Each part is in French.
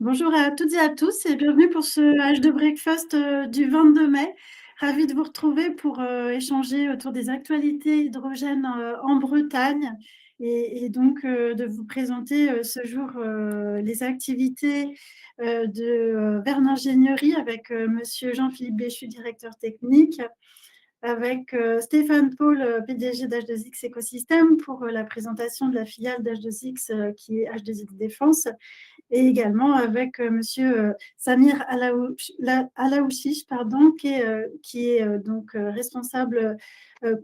Bonjour à toutes et à tous et bienvenue pour ce H2 Breakfast du 22 mai. Ravie de vous retrouver pour échanger autour des actualités hydrogène en Bretagne et de vous présenter ce jour les activités de Verne Ingénierie avec Monsieur Jean-Philippe Béchu, directeur technique, avec Stéphane Paul, PDG d'H2X Écosystème pour la présentation de la filiale d'H2X qui est H2X Défense et également avec Monsieur Samir Alaouchi, pardon, qui est donc responsable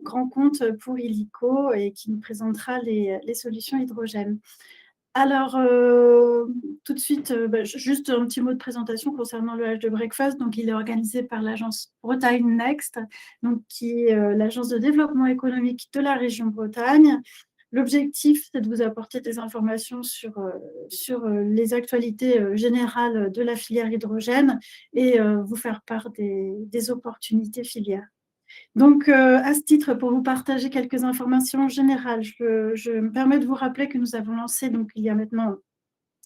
grand compte pour Illico et qui nous présentera les solutions hydrogène. Alors, tout de suite, juste un petit mot de présentation concernant le H2 Breakfast. Donc, il est organisé par l'agence Bretagne Next, donc, qui est l'agence de développement économique de la région Bretagne. L'objectif, c'est de vous apporter des informations sur les actualités générales de la filière hydrogène et vous faire part des opportunités filières. Donc, à ce titre, pour vous partager quelques informations générales, je me permets de vous rappeler que nous avons lancé, donc, il y a maintenant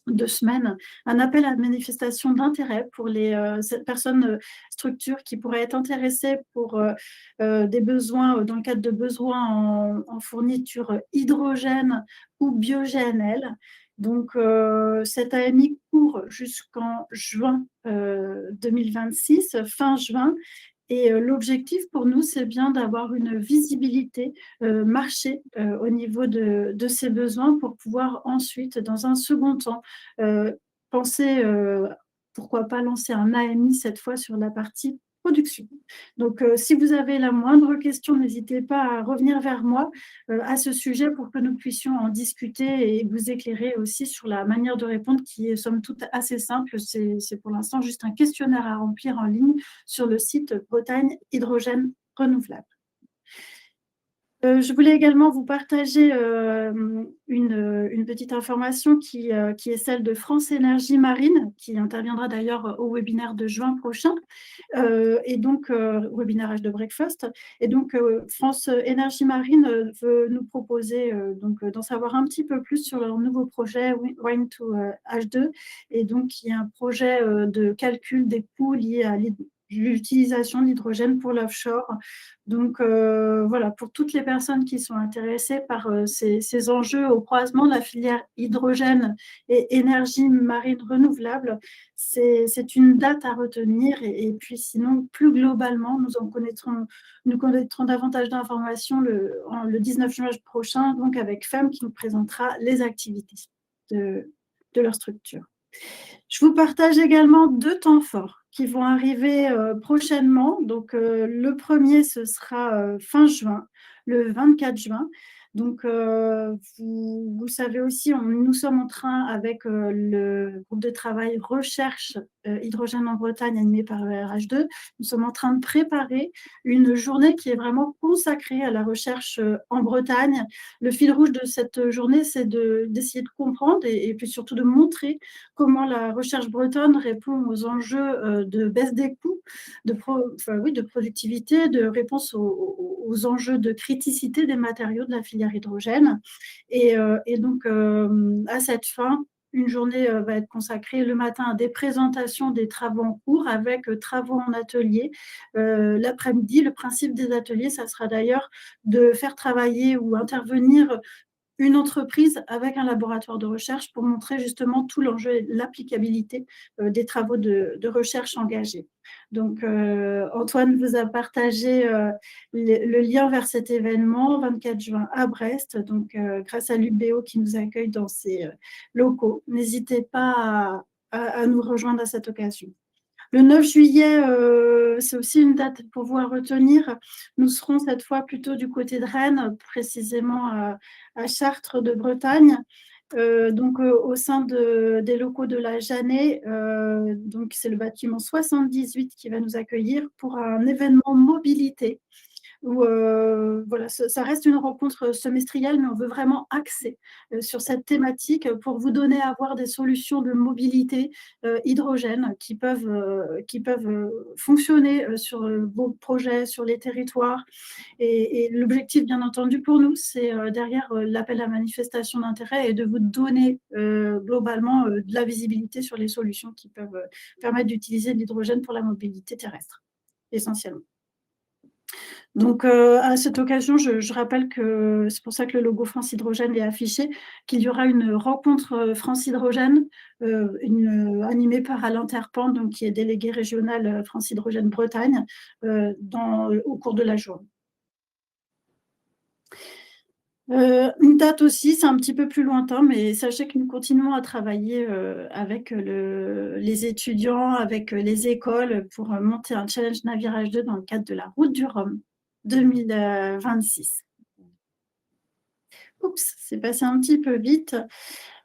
2 semaines, un appel à manifestation d'intérêt pour les personnes, structures qui pourraient être intéressées pour des besoins, dans le cadre de besoins en fourniture hydrogène ou bio-GNL. Donc, cet AMI court jusqu'en juin 2026, fin juin. Et l'objectif pour nous, c'est bien d'avoir une visibilité marché au niveau de ces besoins pour pouvoir ensuite, dans un second temps, penser, pourquoi pas lancer un AMI cette fois sur la partie production. Donc, si vous avez la moindre question, n'hésitez pas à revenir vers moi à ce sujet pour que nous puissions en discuter et vous éclairer aussi sur la manière de répondre qui est somme toute assez simple. C'est pour l'instant juste un questionnaire à remplir en ligne sur le site Bretagne Hydrogène Renouvelable. Je voulais également vous partager une petite information qui est celle de France Énergie Marine, qui interviendra d'ailleurs au webinaire de juin prochain, et donc webinaire H2 Breakfast. Et donc France Énergie Marine veut nous proposer d'en savoir un petit peu plus sur leur nouveau projet Wind to H2, et donc qui est un projet de calcul des coûts liés à l'utilisation de l'hydrogène pour l'offshore. Donc voilà, pour toutes les personnes qui sont intéressées par ces enjeux au croisement de la filière hydrogène et énergie marine renouvelable, c'est une date à retenir. Et puis sinon, plus globalement, nous connaîtrons davantage d'informations le 19 juin prochain, donc avec FEM qui nous présentera les activités de leur structure. Je vous partage également 2 temps forts qui vont arriver prochainement. Donc, le premier, ce sera fin juin, le 24 juin. Donc, vous savez aussi, nous sommes en train, avec le groupe de travail recherche hydrogène en Bretagne animé par le RH2, nous sommes en train de préparer une journée qui est vraiment consacrée à la recherche en Bretagne. Le fil rouge de cette journée, c'est d'essayer de comprendre et puis surtout de montrer comment la recherche bretonne répond aux enjeux de baisse des coûts, de productivité, de réponse aux enjeux de criticité des matériaux de la filière hydrogène. Et donc, à cette fin, une journée va être consacrée le matin à des présentations des travaux en cours avec travaux en atelier. L'après-midi, le principe des ateliers, ça sera d'ailleurs de faire travailler ou intervenir une entreprise avec un laboratoire de recherche pour montrer justement tout l'enjeu et l'applicabilité des travaux de recherche engagés. Donc, Antoine vous a partagé le lien vers cet événement, 24 juin à Brest, donc grâce à l'UBO qui nous accueille dans ses locaux. N'hésitez pas à nous rejoindre à cette occasion. Le 9 juillet, c'est aussi une date pour vous à retenir. Nous serons cette fois plutôt du côté de Rennes, précisément à Chartres de Bretagne, donc au sein des locaux de la Jeannet. Donc c'est le bâtiment 78 qui va nous accueillir pour un événement mobilité où voilà, ça reste une rencontre semestrielle, mais on veut vraiment axer sur cette thématique pour vous donner à voir des solutions de mobilité hydrogène qui peuvent fonctionner sur vos projets, sur les territoires. Et l'objectif, bien entendu, pour nous, c'est derrière l'appel à manifestation d'intérêt et de vous donner globalement de la visibilité sur les solutions qui peuvent permettre d'utiliser de l'hydrogène pour la mobilité terrestre, essentiellement. Donc, à cette occasion, je rappelle que c'est pour ça que le logo France Hydrogène est affiché, qu'il y aura une rencontre France Hydrogène, animée par Alain Terpan, donc qui est délégué régional France Hydrogène Bretagne, au cours de la journée. Une date aussi, c'est un petit peu plus lointain, mais sachez que nous continuons à travailler avec les étudiants, avec les écoles pour monter un challenge Navirage 2 dans le cadre de la Route du Rhum 2026. Oups, c'est passé un petit peu vite.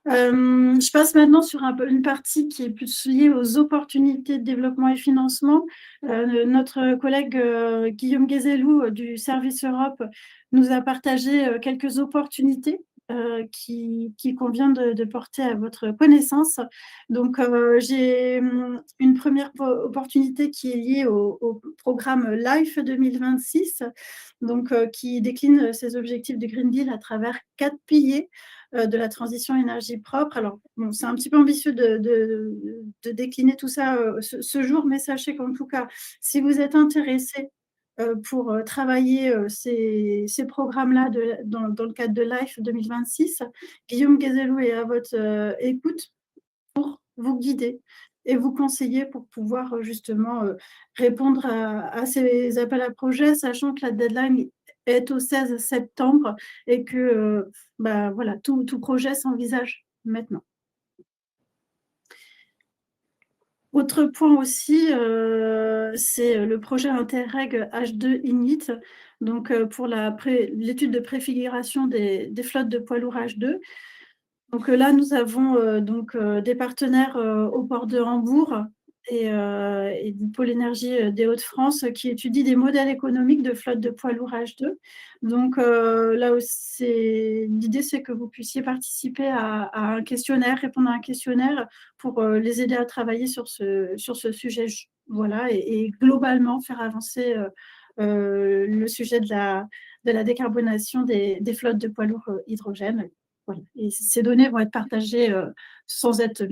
Je passe maintenant sur une partie qui est plus liée aux opportunités de développement et financement. Notre collègue Guillaume Guézelou du Service Europe nous a partagé quelques opportunités qu'il convient de porter à votre connaissance. Donc, j'ai une première opportunité qui est liée au programme LIFE 2026, donc, qui décline ses objectifs de Green Deal à travers 4 piliers de la transition énergie propre. Alors, bon, c'est un petit peu ambitieux de décliner tout ça ce jour, mais sachez qu'en tout cas, si vous êtes intéressé pour travailler ces programmes-là dans le cadre de LIFE 2026, Guillaume Guézelou est à votre écoute pour vous guider et vous conseiller pour pouvoir justement répondre à ces appels à projets, sachant que la deadline est au 16 septembre et que voilà, tout projet s'envisage maintenant. Autre point aussi, c'est le projet Interreg H2 INIT, donc pour l'étude de préfiguration des flottes de poids lourds H2. Donc là, nous avons des partenaires au port de Hambourg et du pôle énergie des Hauts-de-France qui étudient des modèles économiques de flotte de poids lourds H2. Donc là aussi, l'idée, c'est que vous puissiez participer à un questionnaire, répondre à un questionnaire pour les aider à travailler sur ce sujet. Voilà, et globalement faire avancer le sujet de la décarbonation des flottes de poids lourds hydrogène. Voilà. Et ces données vont être partagées sans être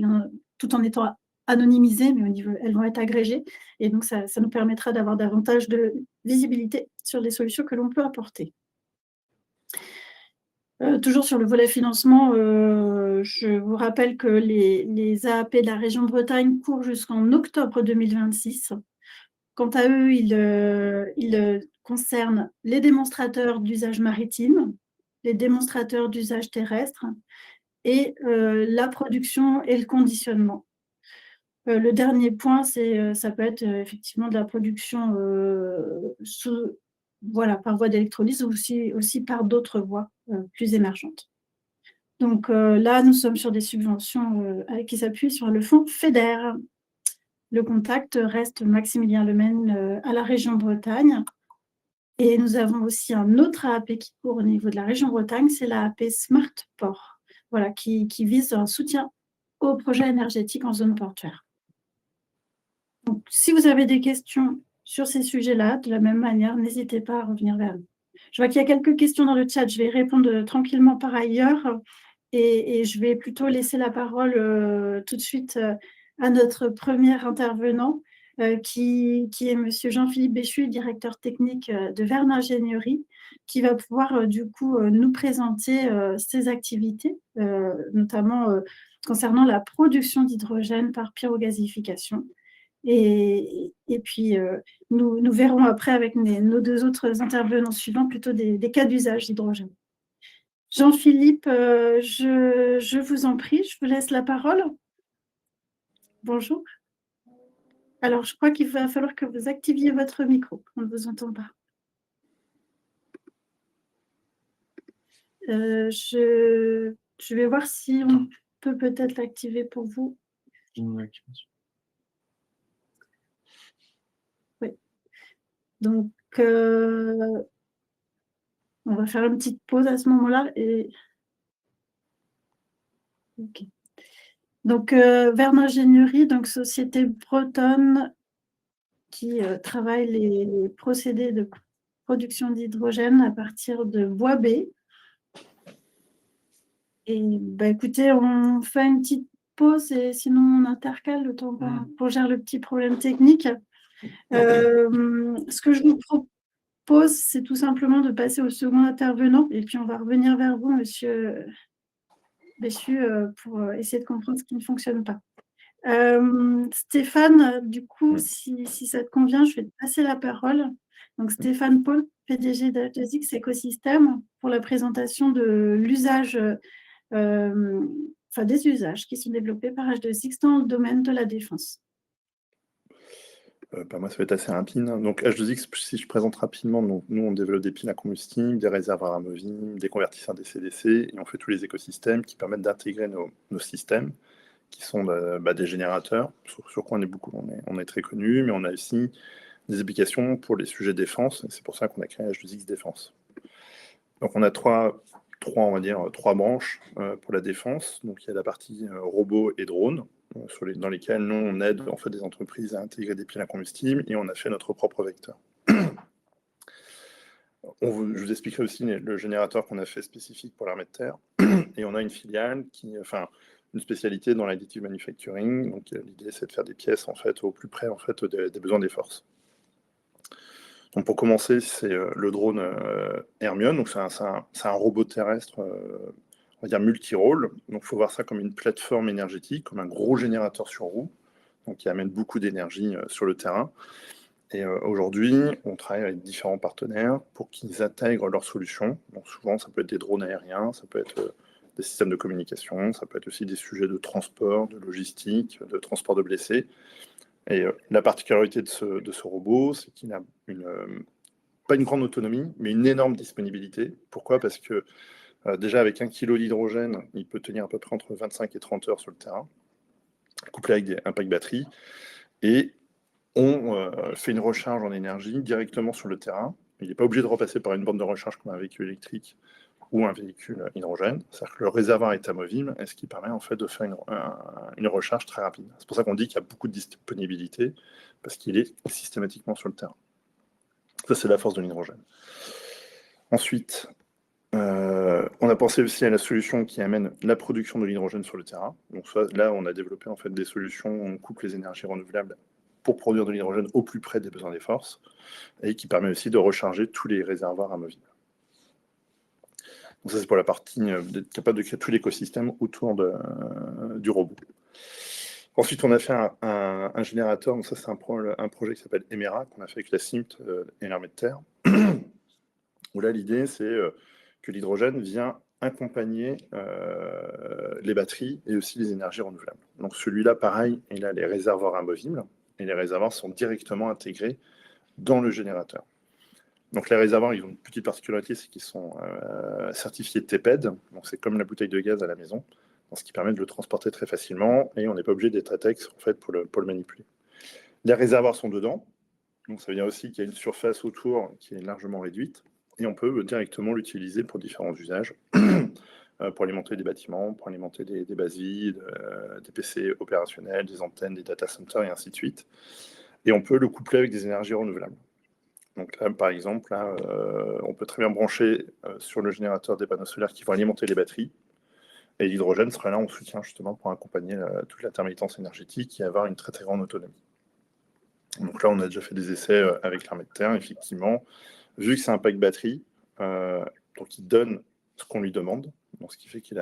tout en étant anonymisées, mais elles vont être agrégées. Et donc, ça nous permettra d'avoir davantage de visibilité sur les solutions que l'on peut apporter. Toujours sur le volet financement, je vous rappelle que les AAP de la région Bretagne courent jusqu'en octobre 2026. Quant à eux, ils concernent les démonstrateurs d'usage maritime, les démonstrateurs d'usage terrestre, et la production et le conditionnement. Le dernier point, ça peut être effectivement de la production par voie d'électrolyse ou aussi par d'autres voies plus émergentes. Donc là, nous sommes sur des subventions qui s'appuient sur le fonds FEDER. Le contact reste Maximilien Lemaine à la région Bretagne. Et nous avons aussi un autre AAP qui court au niveau de la région Bretagne, c'est l'AAP Smart Port, voilà, qui vise un soutien aux projets énergétiques en zone portuaire. Donc, si vous avez des questions sur ces sujets-là, de la même manière, n'hésitez pas à revenir vers nous. Je vois qu'il y a quelques questions dans le chat, je vais répondre tranquillement par ailleurs et je vais plutôt laisser la parole tout de suite à notre premier intervenant qui est Monsieur Jean-Philippe Béchu, directeur technique de Verne Ingénierie, qui va pouvoir du coup nous présenter ses activités, notamment concernant la production d'hydrogène par pyrogasification. Et puis, nous verrons après avec nos deux autres intervenants suivants plutôt des cas d'usage d'hydrogène. Jean-Philippe, je vous en prie, je vous laisse la parole. Bonjour. Alors, je crois qu'il va falloir que vous activiez votre micro, on ne vous entend pas. Je vais voir si on peut peut-être l'activer pour vous. Oui. Donc, On va faire une petite pause à ce moment-là et OK. Donc, Verne Ingénierie, donc société bretonne qui, travaille les procédés de production d'hydrogène à partir de bois B. Et bah, écoutez, on fait une petite pause et sinon on intercale le temps qu'on gère le petit problème technique. Ce que je vous propose, c'est tout simplement de passer au second intervenant et puis on va revenir vers vous, monsieur Béchu, pour, essayer de comprendre ce qui ne fonctionne pas. Stéphane, du coup, si ça te convient, je vais te passer la parole. Donc Stéphane Paul, PDG d'H2X Écosystème, pour la présentation de l'usage, enfin des usages qui sont développés par H2X dans le domaine de la défense. Bah, moi, ça va être assez rapide. Donc, H2X, si je présente rapidement, donc, nous, on développe des piles à combustible, des réservoirs amovibles, des convertisseurs DC-DC, et on fait tous les écosystèmes qui permettent d'intégrer nos systèmes, qui sont des générateurs, sur quoi on est très connu, mais on a aussi des applications pour les sujets défense, et c'est pour ça qu'on a créé H2X Défense. Donc, on a on va dire, trois branches pour la défense. Donc, il y a la partie robots et drones, dans lesquels nous, on aide en fait, des entreprises à intégrer des piles à combustible et on a fait notre propre vecteur. Je vous expliquerai aussi le générateur qu'on a fait spécifique pour l'armée de terre. Et on a une filiale une spécialité dans l'additive manufacturing. Donc l'idée, c'est de faire des pièces en fait, au plus près en fait, des besoins des forces. Donc pour commencer, c'est le drone Hermione. Donc c'est un robot terrestre, on va dire multi-rôle. Donc il faut voir ça comme une plateforme énergétique, comme un gros générateur sur roue, donc qui amène beaucoup d'énergie sur le terrain. Et aujourd'hui, on travaille avec différents partenaires pour qu'ils intègrent leurs solutions. Donc souvent, ça peut être des drones aériens, ça peut être des systèmes de communication, ça peut être aussi des sujets de transport, de logistique, de transport de blessés. Et la particularité de ce robot, c'est qu'il a pas une grande autonomie, mais une énorme disponibilité. Pourquoi? Parce que déjà, avec 1 kg d'hydrogène, il peut tenir à peu près entre 25 et 30 heures sur le terrain, couplé avec un pack batterie. Et on fait une recharge en énergie directement sur le terrain. Il n'est pas obligé de repasser par une borne de recharge comme un véhicule électrique ou un véhicule hydrogène. C'est-à-dire que le réservoir est amovible, et ce qui permet en fait de faire une recharge très rapide. C'est pour ça qu'on dit qu'il y a beaucoup de disponibilité, parce qu'il est systématiquement sur le terrain. Ça, c'est la force de l'hydrogène. Ensuite, on a pensé aussi à la solution qui amène la production de l'hydrogène sur le terrain. Donc là, on a développé en fait des solutions où on couple les énergies renouvelables pour produire de l'hydrogène au plus près des besoins des forces, et qui permet aussi de recharger tous les réservoirs amovibles. Donc ça, c'est pour la partie d'être capable de créer tout l'écosystème autour du robot. Ensuite, on a fait un générateur, donc ça c'est un projet qui s'appelle Emera, qu'on a fait avec la CIMT et l'armée de terre, où là l'idée c'est que l'hydrogène vient accompagner les batteries et aussi les énergies renouvelables. Donc celui-là, pareil, il a les réservoirs amovibles, et les réservoirs sont directement intégrés dans le générateur. Donc les réservoirs, ils ont une petite particularité, c'est qu'ils sont certifiés TPED, donc c'est comme la bouteille de gaz à la maison, ce qui permet de le transporter très facilement, et on n'est pas obligé d'être ATEX en fait, pour le manipuler. Les réservoirs sont dedans, donc ça veut dire aussi qu'il y a une surface autour qui est largement réduite, et on peut directement l'utiliser pour différents usages, pour alimenter des bâtiments, pour alimenter des bases vides, des PC opérationnels, des antennes, des data centers, et ainsi de suite. Et on peut le coupler avec des énergies renouvelables. Donc là, par exemple, on peut très bien brancher sur le générateur des panneaux solaires qui vont alimenter les batteries. Et l'hydrogène sera là en soutien justement pour accompagner toute l'intermittence énergétique et avoir une très très grande autonomie. Donc là, on a déjà fait des essais avec l'armée de terre, effectivement. Vu que c'est un pack batterie, donc il donne ce qu'on lui demande. Donc ce qui fait qu'il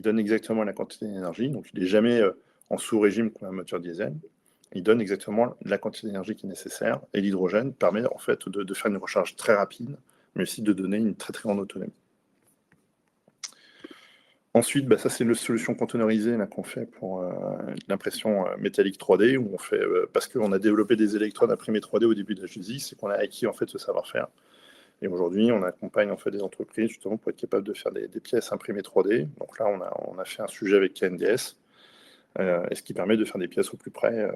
donne exactement la quantité d'énergie. Donc il n'est jamais en sous-régime comme un moteur diesel. Il donne exactement la quantité d'énergie qui est nécessaire, et l'hydrogène permet en fait de faire une recharge très rapide, mais aussi de donner une très très grande autonomie. Ensuite, ça c'est une solution containerisée qu'on fait pour l'impression métallique 3D, où on fait, parce qu'on a développé des électrodes imprimées 3D au début de la H2X, et qu'on a acquis en fait ce savoir-faire. Et aujourd'hui, on accompagne en fait des entreprises justement pour être capable de faire des pièces imprimées 3D. Donc là, on a fait un sujet avec KNDS, et ce qui permet de faire des pièces au plus près.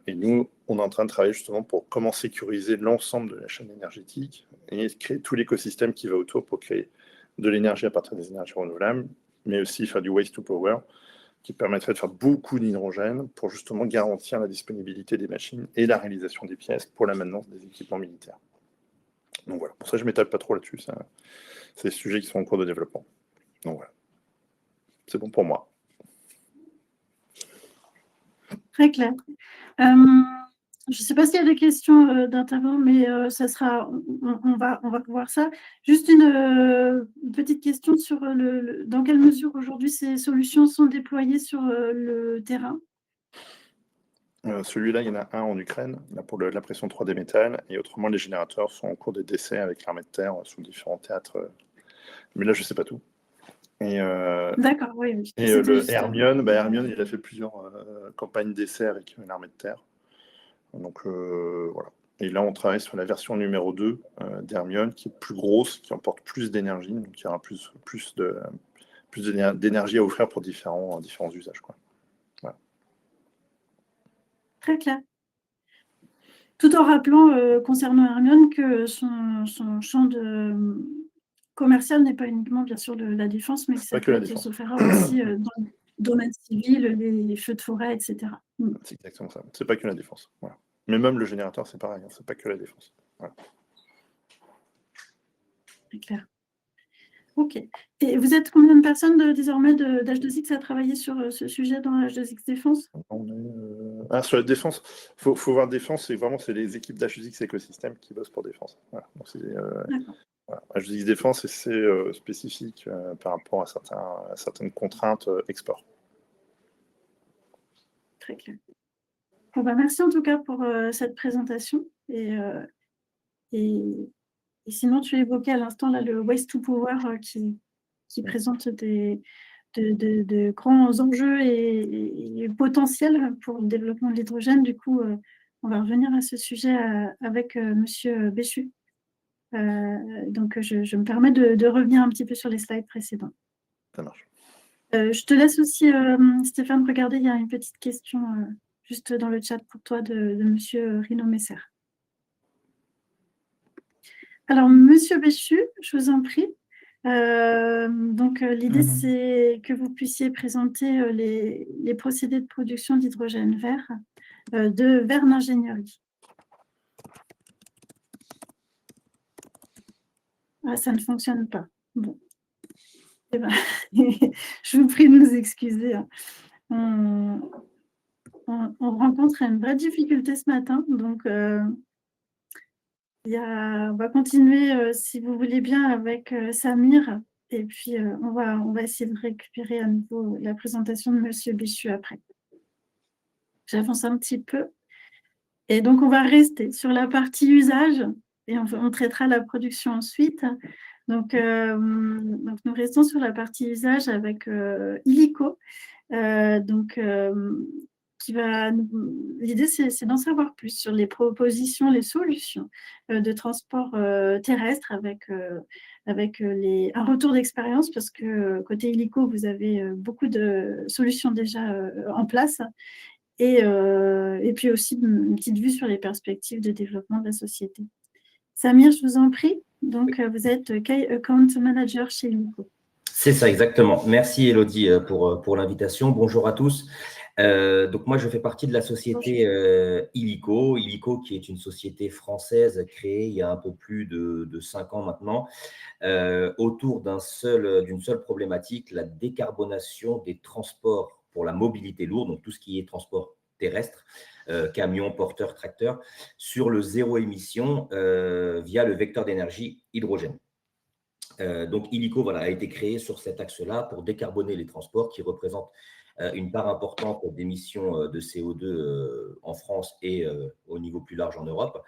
Et nous, on est en train de travailler justement pour comment sécuriser l'ensemble de la chaîne énergétique et créer tout l'écosystème qui va autour pour créer de l'énergie à partir des énergies renouvelables, mais aussi faire du waste to power, qui permettrait de faire beaucoup d'hydrogène pour justement garantir la disponibilité des machines et la réalisation des pièces pour la maintenance des équipements militaires. Donc voilà, pour ça je ne m'étale pas trop là-dessus, c'est des sujets qui sont en cours de développement. Donc voilà, c'est bon pour moi. Très clair. Je ne sais pas s'il y a des questions d'intervenants, mais ça sera, on va voir ça. Juste une petite question sur dans quelle mesure aujourd'hui ces solutions sont déployées sur le terrain? Celui-là, il y en a un en Ukraine, là pour la pression 3D métal, et autrement, les générateurs sont en cours de d'essai avec l'armée de terre sur différents théâtres. Mais là, je ne sais pas tout. D'accord, oui. Et le Hermione, Hermione, il a fait plusieurs campagnes d'essai avec l'armée de terre. Donc voilà. Et là, on travaille sur la version numéro 2 d'Hermione, qui est plus grosse, qui emporte plus d'énergie, donc il y aura plus d'énergie à offrir pour différents usages, quoi. Voilà. Très clair. Tout en rappelant, concernant Hermione, que son champ commercial n'est pas uniquement, bien sûr, la défense, mais que ça se fera aussi dans le domaine civil, les feux de forêt, etc. C'est exactement ça. C'est pas que la défense. Voilà. Mais même le générateur, c'est pareil, hein, c'est pas que la défense. Voilà. Très clair. Ok. Et vous êtes combien de personnes désormais d'H2X à travailler sur ce sujet dans H2X Défense? Sur la défense, faut voir défense, c'est les équipes d'H2X écosystème qui bossent pour défense. Voilà. Donc voilà. H2X Défense, c'est spécifique par rapport à certaines contraintes export. Très clair. Bon, merci en tout cas pour cette présentation. Et sinon, tu évoquais à l'instant le Waste to Power qui présente de grands enjeux et potentiels pour le développement de l'hydrogène. Du coup, on va revenir à ce sujet avec Monsieur Béchu. Donc, je me permets de revenir un petit peu sur les slides précédents. Ça marche. Je te laisse aussi, Stéphane, regarder, il y a une petite question juste dans le chat pour toi de Monsieur Rino Messer. Alors, Monsieur Béchu, je vous en prie. Donc, l'idée, c'est que vous puissiez présenter les procédés de production d'hydrogène vert de Verne Ingénierie. Ah, ça ne fonctionne pas. Bon. Eh ben, je vous prie de nous excuser. On rencontre une vraie difficulté ce matin, donc on va continuer, si vous voulez bien, avec Samir, et puis on va essayer de récupérer à nouveau la présentation de Monsieur Béchu après. J'avance un petit peu. Et donc, on va rester sur la partie usage, et on traitera la production ensuite. Donc, nous restons sur la partie usage avec Illico. L'idée, c'est d'en savoir plus sur les propositions, les solutions de transport terrestre avec un retour d'expérience, parce que côté Illico, vous avez beaucoup de solutions déjà en place, et puis aussi une petite vue sur les perspectives de développement de la société. Samir, je vous en prie. Donc, vous êtes Key Account Manager chez Illico. C'est ça, exactement. Merci, Elodie, pour l'invitation. Bonjour à tous. Donc, moi, je fais partie de la société Illico. Illico, qui est une société française créée il y a un peu plus de 5 ans maintenant, autour d'une seule problématique, la décarbonation des transports pour la mobilité lourde, donc tout ce qui est transport terrestre, camions, porteurs, tracteurs, sur le zéro émission via le vecteur d'énergie hydrogène. Donc, Illico a été créé sur cet axe-là pour décarboner les transports qui représentent une part importante d'émissions de CO2 en France et au niveau plus large en Europe.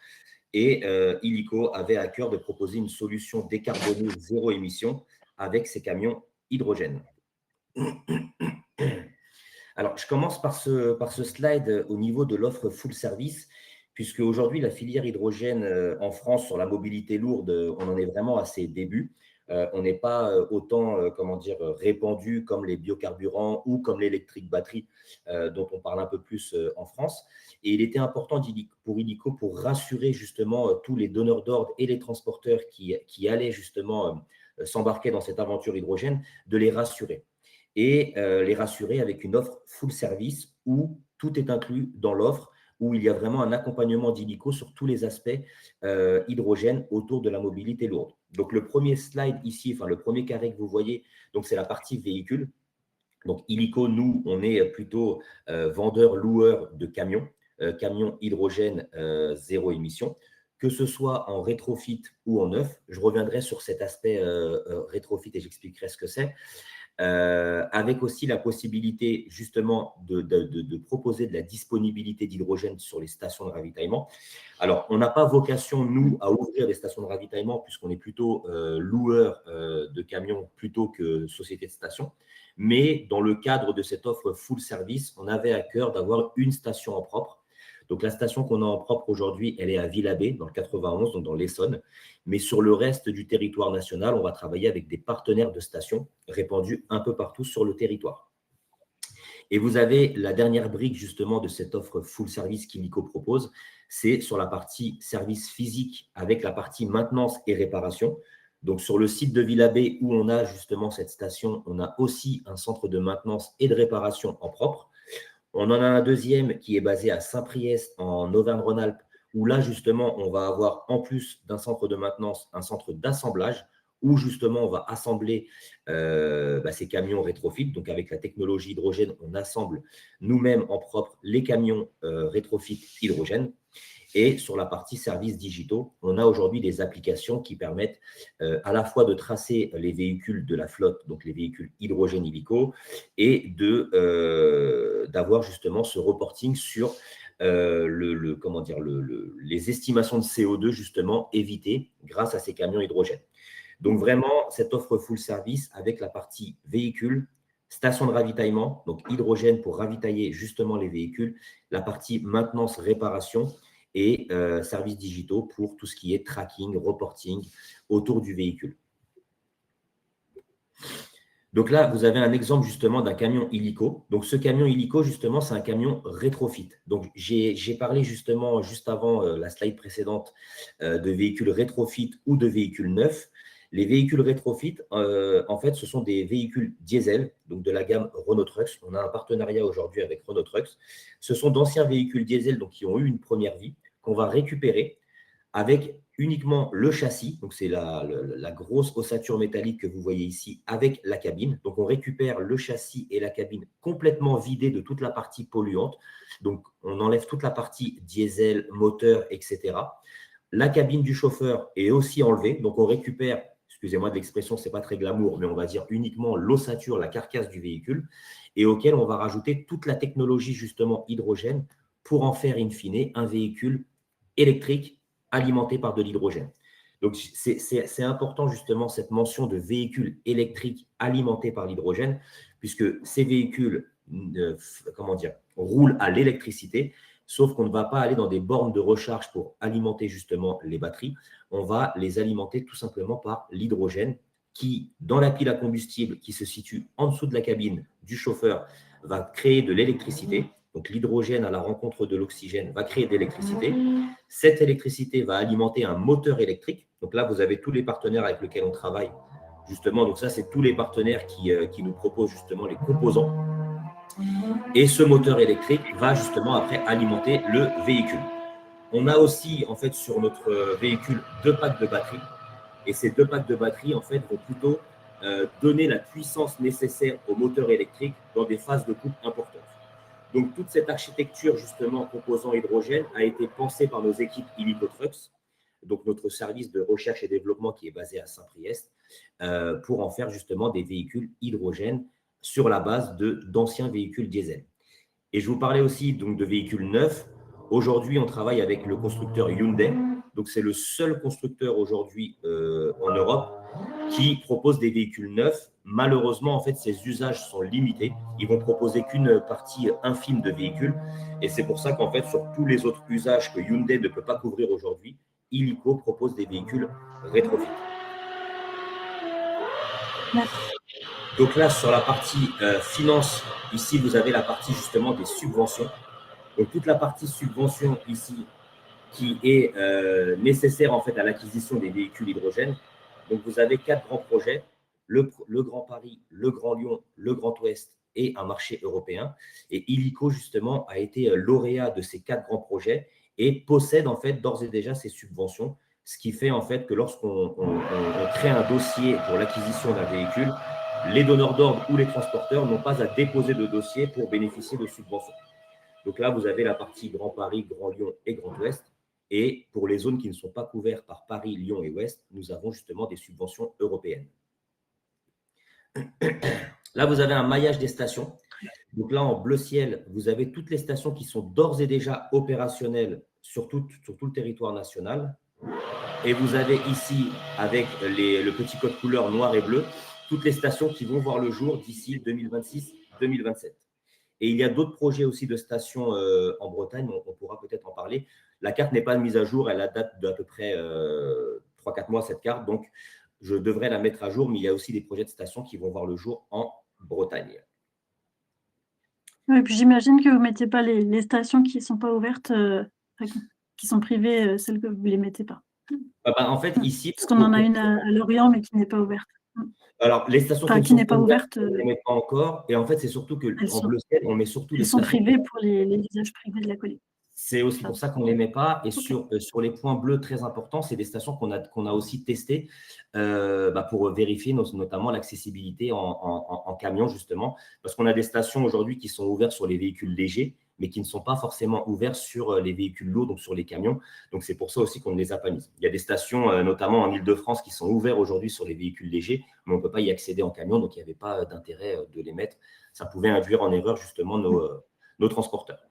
Et Illico avait à cœur de proposer une solution décarbonée zéro émission avec ces camions hydrogène. Alors, je commence par ce slide au niveau de l'offre full service, puisque aujourd'hui, la filière hydrogène en France sur la mobilité lourde, on en est vraiment à ses débuts. on n'est pas autant répandu comme les biocarburants ou comme l'électrique batterie dont on parle un peu plus en France. Et il était important pour Illico, pour rassurer justement tous les donneurs d'ordre et les transporteurs qui allaient justement s'embarquer dans cette aventure hydrogène, de les rassurer. Et les rassurer avec une offre full service où tout est inclus dans l'offre, où il y a vraiment un accompagnement d'Illico sur tous les aspects hydrogène autour de la mobilité lourde. Donc, le premier slide ici, enfin le premier carré que vous voyez, c'est la partie véhicule. Donc, Illico, nous, on est plutôt vendeur-loueur de camions, camions hydrogène zéro émission, que ce soit en rétrofit ou en neuf. Je reviendrai sur cet aspect rétrofit et j'expliquerai ce que c'est. Avec aussi la possibilité justement de proposer de la disponibilité d'hydrogène sur les stations de ravitaillement. Alors, on n'a pas vocation, nous, à ouvrir des stations de ravitaillement puisqu'on est plutôt loueur de camions plutôt que société de stations. Mais dans le cadre de cette offre full service, on avait à cœur d'avoir une station en propre. Donc, la station qu'on a en propre aujourd'hui, elle est à Villabé, dans le 91, donc dans l'Essonne. Mais sur le reste du territoire national, on va travailler avec des partenaires de stations répandus un peu partout sur le territoire. Et vous avez la dernière brique justement de cette offre full service qu'Illico propose, c'est sur la partie service physique avec la partie maintenance et réparation. Donc, sur le site de Villabé où on a justement cette station, on a aussi un centre de maintenance et de réparation en propre. On en a un deuxième qui est basé à Saint-Priest en Auvergne-Rhône-Alpes, où là, justement, on va avoir, en plus d'un centre de maintenance, un centre d'assemblage, où justement, on va assembler ces camions rétrofit. Donc, avec la technologie hydrogène, on assemble nous-mêmes en propre les camions rétrofit hydrogène. Et sur la partie services digitaux, on a aujourd'hui des applications qui permettent à la fois de tracer les véhicules de la flotte, donc les véhicules hydrogène Illico, et d'avoir justement ce reporting sur les estimations de CO2 justement évitées grâce à ces camions hydrogène. Donc vraiment, cette offre full service avec la partie véhicule, station de ravitaillement, donc hydrogène pour ravitailler justement les véhicules, la partie maintenance, réparation, et services digitaux pour tout ce qui est tracking, reporting autour du véhicule. Donc là, vous avez un exemple justement d'un camion Illico. Donc ce camion Illico, justement, c'est un camion rétrofit. Donc j'ai parlé justement, juste avant la slide précédente, de véhicules rétrofit ou de véhicules neufs. Les véhicules rétrofit, en fait, ce sont des véhicules diesel, donc de la gamme Renault Trucks. On a un partenariat aujourd'hui avec Renault Trucks. Ce sont d'anciens véhicules diesel donc, qui ont eu une première vie, qu'on va récupérer avec uniquement le châssis. Donc, c'est la grosse ossature métallique que vous voyez ici avec la cabine. Donc, on récupère le châssis et la cabine complètement vidés de toute la partie polluante. Donc, on enlève toute la partie diesel, moteur, etc. La cabine du chauffeur est aussi enlevée. Donc, on récupère, excusez-moi de l'expression, ce n'est pas très glamour, mais on va dire uniquement l'ossature, la carcasse du véhicule, et auquel on va rajouter toute la technologie justement hydrogène pour en faire in fine un véhicule électrique alimenté par de l'hydrogène. Donc, c'est important justement cette mention de véhicules électriques alimentés par l'hydrogène, puisque ces véhicules roulent à l'électricité, sauf qu'on ne va pas aller dans des bornes de recharge pour alimenter justement les batteries. On va les alimenter tout simplement par l'hydrogène qui, dans la pile à combustible qui se situe en dessous de la cabine du chauffeur, va créer de l'électricité. Donc, l'hydrogène à la rencontre de l'oxygène va créer de l'électricité. Cette électricité va alimenter un moteur électrique. Donc là, vous avez tous les partenaires avec lesquels on travaille. Justement, donc ça, c'est tous les partenaires qui nous proposent justement les composants. Et ce moteur électrique va justement après alimenter le véhicule. On a aussi, en fait, sur notre véhicule, 2 packs de batterie. Et ces 2 packs de batterie, en fait, vont plutôt donner la puissance nécessaire au moteur électrique dans des phases de coupe importantes. Donc, toute cette architecture, justement, composant hydrogène, a été pensée par nos équipes Illico Trucks, donc notre service de recherche et développement qui est basé à Saint-Priest, pour en faire justement des véhicules hydrogène sur la base d'anciens véhicules diesel. Et je vous parlais aussi donc, de véhicules neufs. Aujourd'hui, on travaille avec le constructeur Hyundai. Donc, c'est le seul constructeur aujourd'hui en Europe qui propose des véhicules neufs. Malheureusement, en fait, ces usages sont limités. Ils vont proposer qu'une partie infime de véhicules. Et c'est pour ça qu'en fait, sur tous les autres usages que Hyundai ne peut pas couvrir aujourd'hui, Illico propose des véhicules rétrofit. Donc là, sur la partie finance, ici, vous avez la partie justement des subventions. Donc toute la partie subvention ici, qui est nécessaire en fait à l'acquisition des véhicules hydrogène. Donc vous avez 4 grands projets, le Grand Paris, le Grand Lyon, le Grand Ouest et un marché européen. Et Illico, justement, a été lauréat de ces 4 grands projets et possède en fait d'ores et déjà ces subventions, ce qui fait en fait que lorsqu'on crée un dossier pour l'acquisition d'un véhicule, les donneurs d'ordre ou les transporteurs n'ont pas à déposer de dossier pour bénéficier de subventions. Donc là, vous avez la partie Grand Paris, Grand Lyon et Grand Ouest. Et pour les zones qui ne sont pas couvertes par Paris, Lyon et Ouest, nous avons justement des subventions européennes. Là, vous avez un maillage des stations. Donc là, en bleu ciel, vous avez toutes les stations qui sont d'ores et déjà opérationnelles sur tout le territoire national. Et vous avez ici, avec le petit code couleur noir et bleu, toutes les stations qui vont voir le jour d'ici 2026-2027. Et il y a d'autres projets aussi de stations en Bretagne, on pourra peut-être en parler. La carte n'est pas mise à jour, elle a date d'à peu près 3-4 mois, cette carte, donc je devrais la mettre à jour, mais il y a aussi des projets de stations qui vont voir le jour en Bretagne. Oui, puis j'imagine que vous ne mettez pas les stations qui ne sont pas ouvertes, qui sont privées, celles que vous ne les mettez pas. En fait, ici… Parce qu'on en a une à Lorient, mais qui n'est pas ouverte. Alors, les stations qui n'est pas ouverte, on ne les met pas encore. Et en fait, c'est surtout qu'en bleu ciel, on met surtout les stations. Elles sont stations privées pour les usages privés de la collecte. C'est aussi pour ça qu'on ne les met pas. Et sur les points bleus très importants, c'est des stations qu'on a aussi testées pour vérifier notamment l'accessibilité en camion, justement. Parce qu'on a des stations aujourd'hui qui sont ouvertes sur les véhicules légers, mais qui ne sont pas forcément ouvertes sur les véhicules lourds, donc sur les camions. Donc, c'est pour ça aussi qu'on ne les a pas mises. Il y a des stations, notamment en Île-de-France, qui sont ouvertes aujourd'hui sur les véhicules légers, mais on ne peut pas y accéder en camion, donc il n'y avait pas d'intérêt de les mettre. Ça pouvait induire en erreur, justement, nos transporteurs.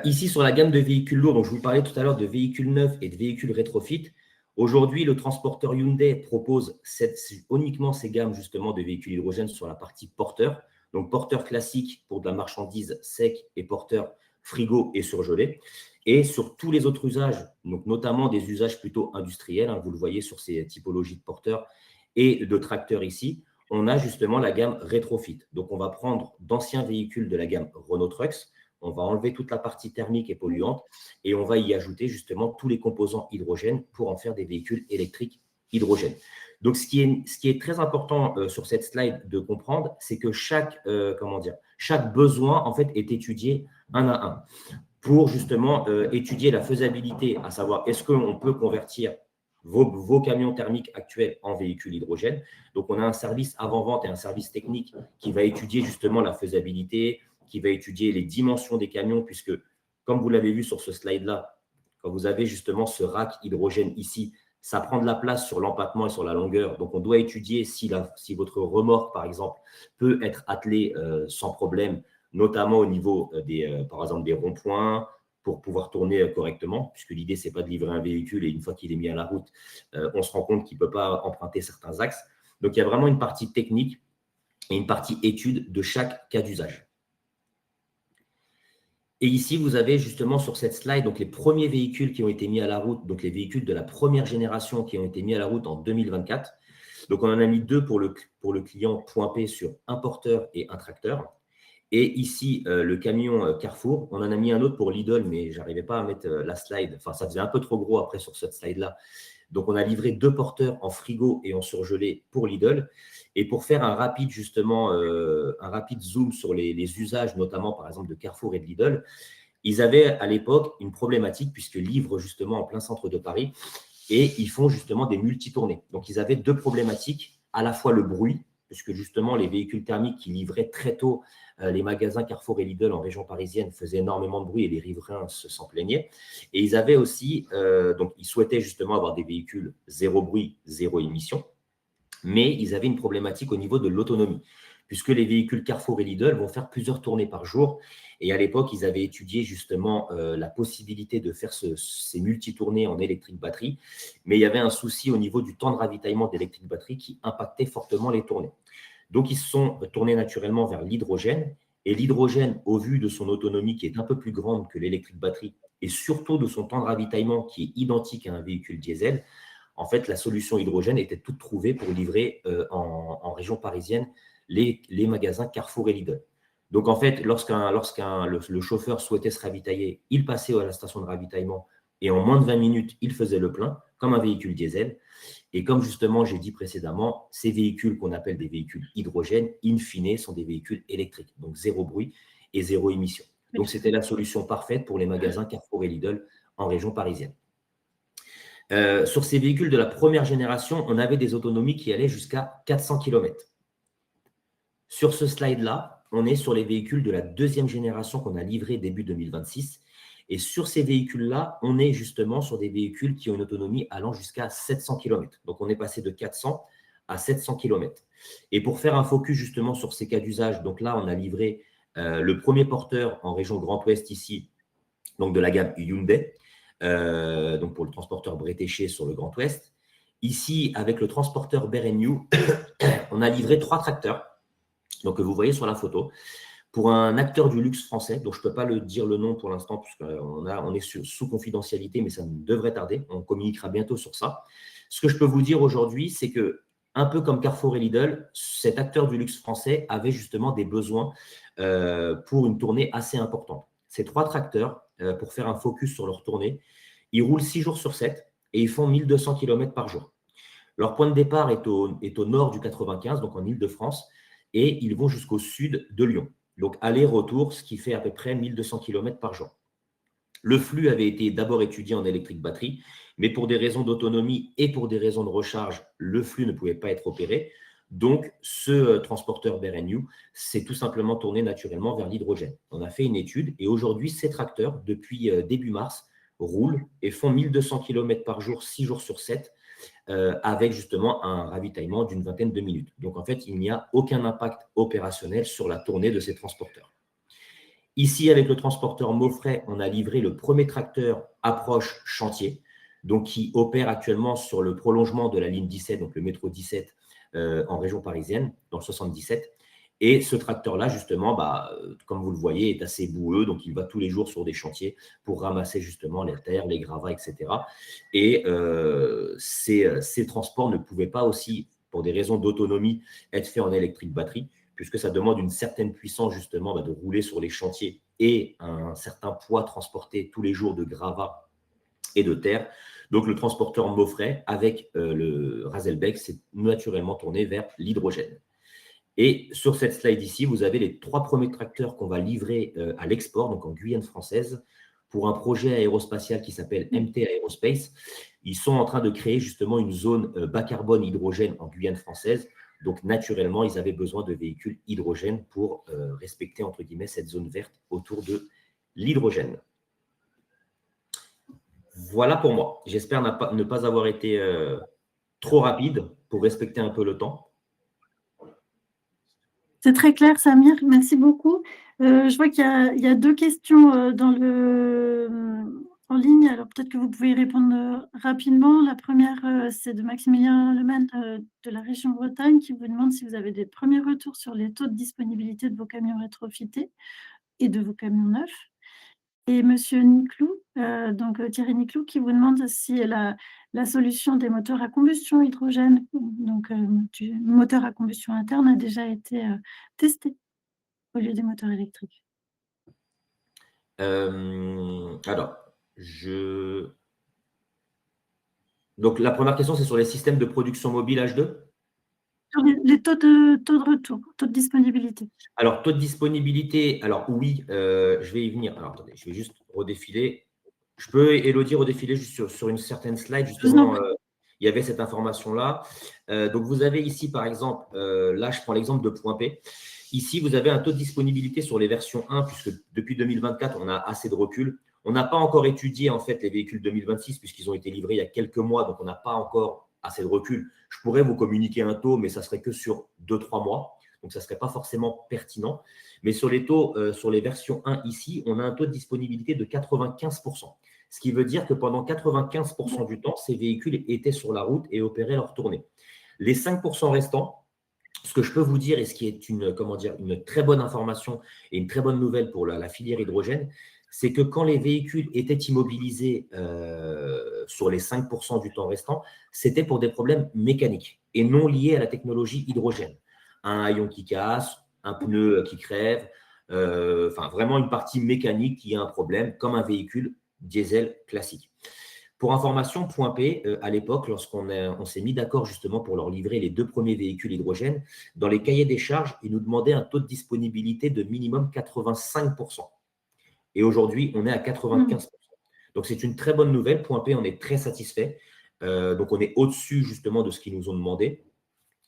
Ici, sur la gamme de véhicules lourds, donc je vous parlais tout à l'heure de véhicules neufs et de véhicules rétrofit. Aujourd'hui, le transporteur Hyundai propose uniquement ces gammes justement de véhicules hydrogène sur la partie porteur. Donc, porteur classique pour de la marchandise sec et porteur frigo et surgelé. Et sur tous les autres usages, donc notamment des usages plutôt industriels, vous le voyez sur ces typologies de porteurs et de tracteurs ici, on a justement la gamme rétrofit. Donc, on va prendre d'anciens véhicules de la gamme Renault Trucks. On va enlever toute la partie thermique et polluante et on va y ajouter justement tous les composants hydrogène pour en faire des véhicules électriques hydrogène. Donc, ce qui est très important sur cette slide de comprendre, c'est que chaque besoin en fait est étudié un à un pour justement étudier la faisabilité, à savoir est-ce qu'on peut convertir vos camions thermiques actuels en véhicules hydrogène. Donc, on a un service avant-vente et un service technique qui va étudier justement la faisabilité, qui va étudier les dimensions des camions, puisque, comme vous l'avez vu sur ce slide-là, quand vous avez justement ce rack hydrogène ici, ça prend de la place sur l'empattement et sur la longueur. Donc, on doit étudier si votre remorque, par exemple, peut être attelée sans problème, notamment au niveau, par exemple, des ronds-points, pour pouvoir tourner correctement, puisque l'idée, ce n'est pas de livrer un véhicule et une fois qu'il est mis à la route, on se rend compte qu'il ne peut pas emprunter certains axes. Donc, il y a vraiment une partie technique et une partie étude de chaque cas d'usage. Et ici, vous avez justement sur cette slide donc les premiers véhicules qui ont été mis à la route, donc les véhicules de la première génération qui ont été mis à la route en 2024. Donc, on en a mis 2 pour le client Point P sur un porteur et un tracteur. Et ici, le camion Carrefour, on en a mis un autre pour Lidl, mais je n'arrivais pas à mettre la slide. Enfin, ça faisait un peu trop gros après sur cette slide-là. Donc, on a livré 2 porteurs en frigo et en surgelé pour Lidl. Et pour faire un rapide zoom sur les usages, notamment par exemple de Carrefour et de Lidl, ils avaient à l'époque une problématique puisque livrent justement en plein centre de Paris et ils font justement des multi-tournées. Donc, ils avaient 2 problématiques, à la fois le bruit, puisque justement les véhicules thermiques qui livraient très tôt les magasins Carrefour et Lidl en région parisienne faisaient énormément de bruit et les riverains s'en plaignaient. Et ils avaient aussi, donc ils souhaitaient justement avoir des véhicules zéro bruit, zéro émission. Mais ils avaient une problématique au niveau de l'autonomie, puisque les véhicules Carrefour et Lidl vont faire plusieurs tournées par jour. Et à l'époque, ils avaient étudié justement la possibilité de faire ces multi-tournées en électrique batterie. Mais il y avait un souci au niveau du temps de ravitaillement d'électrique batterie qui impactait fortement les tournées. Donc, ils se sont tournés naturellement vers l'hydrogène. Et l'hydrogène, au vu de son autonomie qui est un peu plus grande que l'électrique batterie, et surtout de son temps de ravitaillement qui est identique à un véhicule diesel, en fait, la solution hydrogène était toute trouvée pour livrer en région parisienne les magasins Carrefour et Lidl. Donc, en fait, le chauffeur souhaitait se ravitailler, il passait à la station de ravitaillement et en moins de 20 minutes, il faisait le plein, comme un véhicule diesel. Et comme justement, j'ai dit précédemment, ces véhicules qu'on appelle des véhicules hydrogènes, in fine, sont des véhicules électriques, donc zéro bruit et zéro émission. Donc, c'était la solution parfaite pour les magasins Carrefour et Lidl en région parisienne. Sur ces véhicules de la première génération, on avait des autonomies qui allaient jusqu'à 400 km. Sur ce slide-là, on est sur les véhicules de la deuxième génération qu'on a livrés début 2026. Et sur ces véhicules-là, on est justement sur des véhicules qui ont une autonomie allant jusqu'à 700 km. Donc, on est passé de 400 à 700 km. Et pour faire un focus justement sur ces cas d'usage, donc là, on a livré le premier porteur en région Grand Ouest ici, donc de la gamme Hyundai, donc pour le transporteur Bretéché sur le Grand Ouest. Ici, avec le transporteur B&W, on a livré 3 tracteurs, donc que vous voyez sur la photo, pour un acteur du luxe français, dont je ne peux pas dire le nom pour l'instant, puisqu'on est sous confidentialité, mais ça ne devrait tarder. On communiquera bientôt sur ça. Ce que je peux vous dire aujourd'hui, c'est que, un peu comme Carrefour et Lidl, cet acteur du luxe français avait justement des besoins pour une tournée assez importante. Ces 3 tracteurs, pour faire un focus sur leur tournée, ils roulent 6 jours sur 7 et ils font 1200 km par jour. Leur point de départ est au nord du 95, donc en Île-de-France, et ils vont jusqu'au sud de Lyon. Donc, aller-retour, ce qui fait à peu près 1200 km par jour. Le flux avait été d'abord étudié en électrique batterie, mais pour des raisons d'autonomie et pour des raisons de recharge, le flux ne pouvait pas être opéré. Donc, ce transporteur B&W s'est tout simplement tourné naturellement vers l'hydrogène. On a fait une étude et aujourd'hui, ces tracteurs, depuis début mars, roulent et font 1200 km par jour, 6 jours sur 7, avec justement un ravitaillement d'une vingtaine de minutes. Donc, en fait, il n'y a aucun impact opérationnel sur la tournée de ces transporteurs. Ici, avec le transporteur Maufrais, on a livré le premier tracteur approche chantier, donc qui opère actuellement sur le prolongement de la ligne 17, donc le métro 17 en région parisienne, dans le 77. Et ce tracteur-là, justement, comme vous le voyez, est assez boueux, donc il va tous les jours sur des chantiers pour ramasser justement les terres, les gravats, etc. Et ces transports ne pouvaient pas aussi, pour des raisons d'autonomie, être faits en électrique batterie, puisque ça demande une certaine puissance justement de rouler sur les chantiers et un certain poids transporté tous les jours de gravats et de terre. Donc, le transporteur Maufrais, avec le Razelbeck, s'est naturellement tourné vers l'hydrogène. Et sur cette slide ici, vous avez les 3 premiers tracteurs qu'on va livrer à l'export, donc en Guyane française, pour un projet aérospatial qui s'appelle MT Aerospace. Ils sont en train de créer justement une zone bas carbone hydrogène en Guyane française. Donc, naturellement, ils avaient besoin de véhicules hydrogène pour respecter, entre guillemets, cette zone verte autour de l'hydrogène. Voilà pour moi. J'espère ne pas avoir été trop rapide pour respecter un peu le temps. C'est très clair, Samir. Merci beaucoup. Je vois qu'il y a 2 questions en ligne. Alors, peut-être que vous pouvez y répondre rapidement. La première, c'est de Maximilien Lemann de la région Bretagne qui vous demande si vous avez des premiers retours sur les taux de disponibilité de vos camions rétrofités et de vos camions neufs. Et Monsieur Niclou, donc Thierry Niclou, qui vous demande si la solution des moteurs à combustion hydrogène, donc du moteur à combustion interne, a déjà été testée au lieu des moteurs électriques. Alors, donc la première question, c'est sur les systèmes de production mobile H2 ? Sur les taux de retour, taux de disponibilité. Alors, taux de disponibilité, alors oui, je vais y venir. Alors, attendez, je vais juste redéfiler. Je peux, Élodie, redéfiler juste sur une certaine slide, justement, il y avait cette information-là. Donc, vous avez ici, par exemple, là, je prends l'exemple de Point P. Ici, vous avez un taux de disponibilité sur les versions 1, puisque depuis 2024, on a assez de recul. On n'a pas encore étudié, en fait, les véhicules 2026, puisqu'ils ont été livrés il y a quelques mois, donc on n'a pas encore assez de recul. Je pourrais vous communiquer un taux, mais ça serait que sur 2-3 mois. Donc, ça ne serait pas forcément pertinent. Mais sur les taux, sur les versions 1 ici, on a un taux de disponibilité de 95%. Ce qui veut dire que pendant 95% du temps, ces véhicules étaient sur la route et opéraient leur tournée. Les 5% restants, ce que je peux vous dire, et ce qui est une très bonne information et une très bonne nouvelle pour la filière hydrogène, c'est que quand les véhicules étaient immobilisés sur les 5% du temps restant, c'était pour des problèmes mécaniques et non liés à la technologie hydrogène. Un haillon qui casse, un pneu qui crève, enfin vraiment une partie mécanique qui a un problème, comme un véhicule diesel classique. Pour information, Point P, à l'époque, lorsqu'on s'est mis d'accord justement pour leur livrer les 2 premiers véhicules hydrogène, dans les cahiers des charges, ils nous demandaient un taux de disponibilité de minimum 85%. Et aujourd'hui, on est à 95%. Donc, c'est une très bonne nouvelle. Point P, on est très satisfait. Donc, on est au-dessus justement de ce qu'ils nous ont demandé.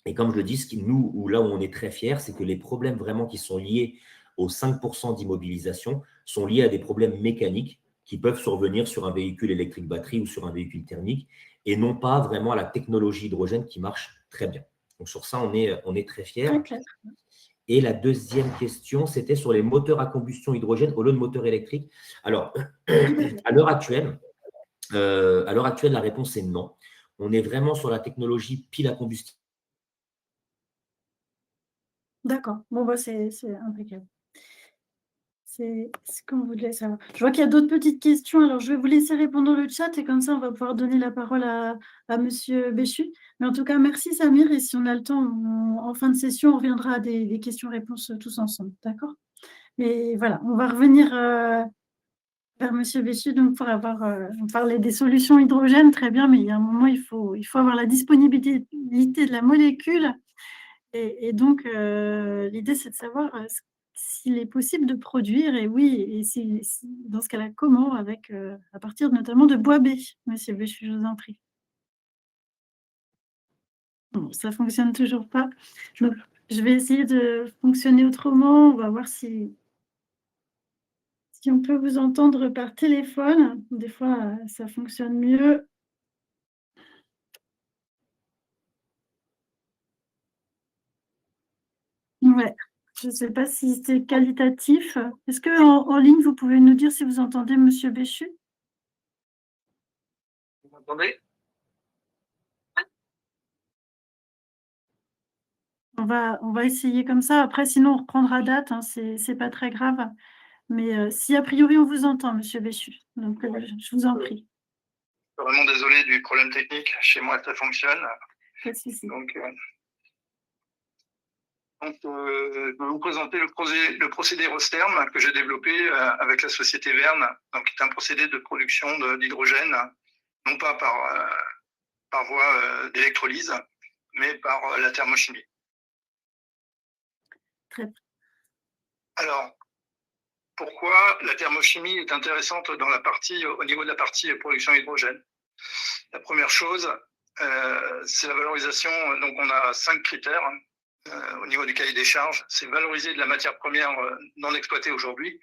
Et comme je le dis, là où on est très fiers, c'est que les problèmes vraiment qui sont liés aux 5% d'immobilisation sont liés à des problèmes mécaniques qui peuvent survenir sur un véhicule électrique batterie ou sur un véhicule thermique et non pas vraiment à la technologie hydrogène qui marche très bien. Donc, sur ça, on est très fiers. Très clair. Et la deuxième question, c'était sur les moteurs à combustion hydrogène au lieu de moteurs électriques. Alors, à l'heure actuelle, la réponse est non. On est vraiment sur la technologie pile à combustion. D'accord. Bon, bah, c'est impeccable. C'est ce qu'on voulait savoir. Je vois qu'il y a d'autres petites questions, alors je vais vous laisser répondre dans le chat et comme ça, on va pouvoir donner la parole à monsieur Béchu. Mais en tout cas, merci Samir et si on a le temps, en fin de session, on reviendra à des questions-réponses tous ensemble, d'accord? Mais voilà, on va revenir vers monsieur Béchu donc pour avoir on parlait des solutions hydrogène, très bien, mais il y a un moment, il faut avoir la disponibilité de la molécule et donc l'idée, c'est de savoir, s'il est possible de produire et oui et si dans ce cas-là, comment avec, à partir notamment de bois B? Monsieur Béchu, je vous en prie. Bon, ça fonctionne toujours pas. Donc je vais essayer de fonctionner autrement. On va voir si on peut vous entendre par téléphone. Des fois, ça fonctionne mieux. Ouais, je ne sais pas si c'est qualitatif. Est-ce qu'en ligne, vous pouvez nous dire si vous entendez monsieur Béchu? Vous m'entendez? On va essayer comme ça. Après, sinon, on reprendra date, hein, c'est pas très grave. Mais si a priori, on vous entend, monsieur Béchu. Donc, je vous en prie. Je suis vraiment désolé du problème technique. Chez moi, ça fonctionne. Pas de souci. Donc, je vais vous présenter le procédé Rosterm que j'ai développé avec la société Verne, donc qui est un procédé de production d'hydrogène, non pas par voie d'électrolyse, mais par la thermochimie. Très bien. Alors, pourquoi la thermochimie est intéressante au niveau de la partie production d'hydrogène? La première chose, c'est la valorisation. Donc, on a 5 critères au niveau du cahier des charges. C'est valoriser de la matière première non exploitée aujourd'hui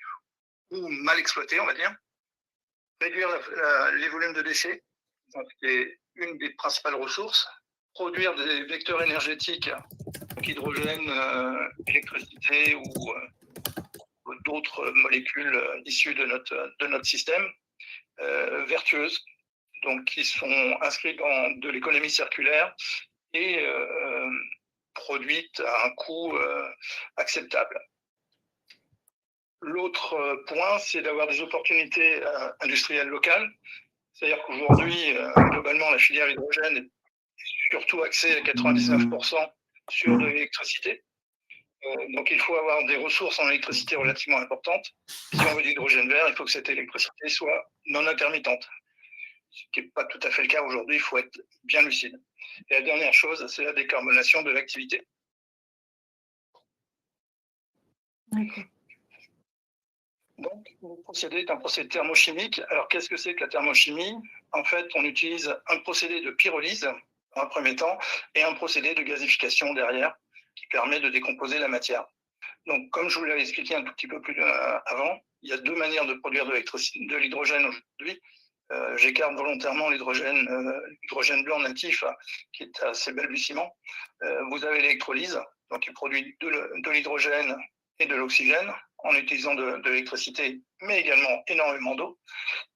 ou mal exploitée, on va dire. Réduire les volumes de déchets, qui est une des principales ressources. Produire des vecteurs énergétiques, donc hydrogène, électricité ou d'autres molécules issues de notre système, vertueuses, donc qui sont inscrites dans de l'économie circulaire et produites à un coût acceptable. L'autre point, c'est d'avoir des opportunités industrielles locales. C'est-à-dire qu'aujourd'hui, globalement, la filière hydrogène est surtout axée à 99% sur de l'électricité. Donc, il faut avoir des ressources en électricité relativement importantes. Si on veut de l'hydrogène vert, il faut que cette électricité soit non intermittente, ce qui n'est pas tout à fait le cas aujourd'hui. Il faut être bien lucide. Et la dernière chose, c'est la décarbonation de l'activité. Donc, le procédé est un procédé thermochimique. Alors, qu'est-ce que c'est que la thermochimie? En fait, on utilise un procédé de pyrolyse dans un premier temps et un procédé de gazification derrière qui permet de décomposer la matière. Donc, comme je vous l'avais expliqué un tout petit peu plus avant, il y a 2 manières de produire de l'hydrogène aujourd'hui. J'écarte volontairement l'hydrogène blanc natif, qui est assez balbutiement. Vous avez l'électrolyse, donc il produit de l'hydrogène et de l'oxygène en utilisant de l'électricité, mais également énormément d'eau.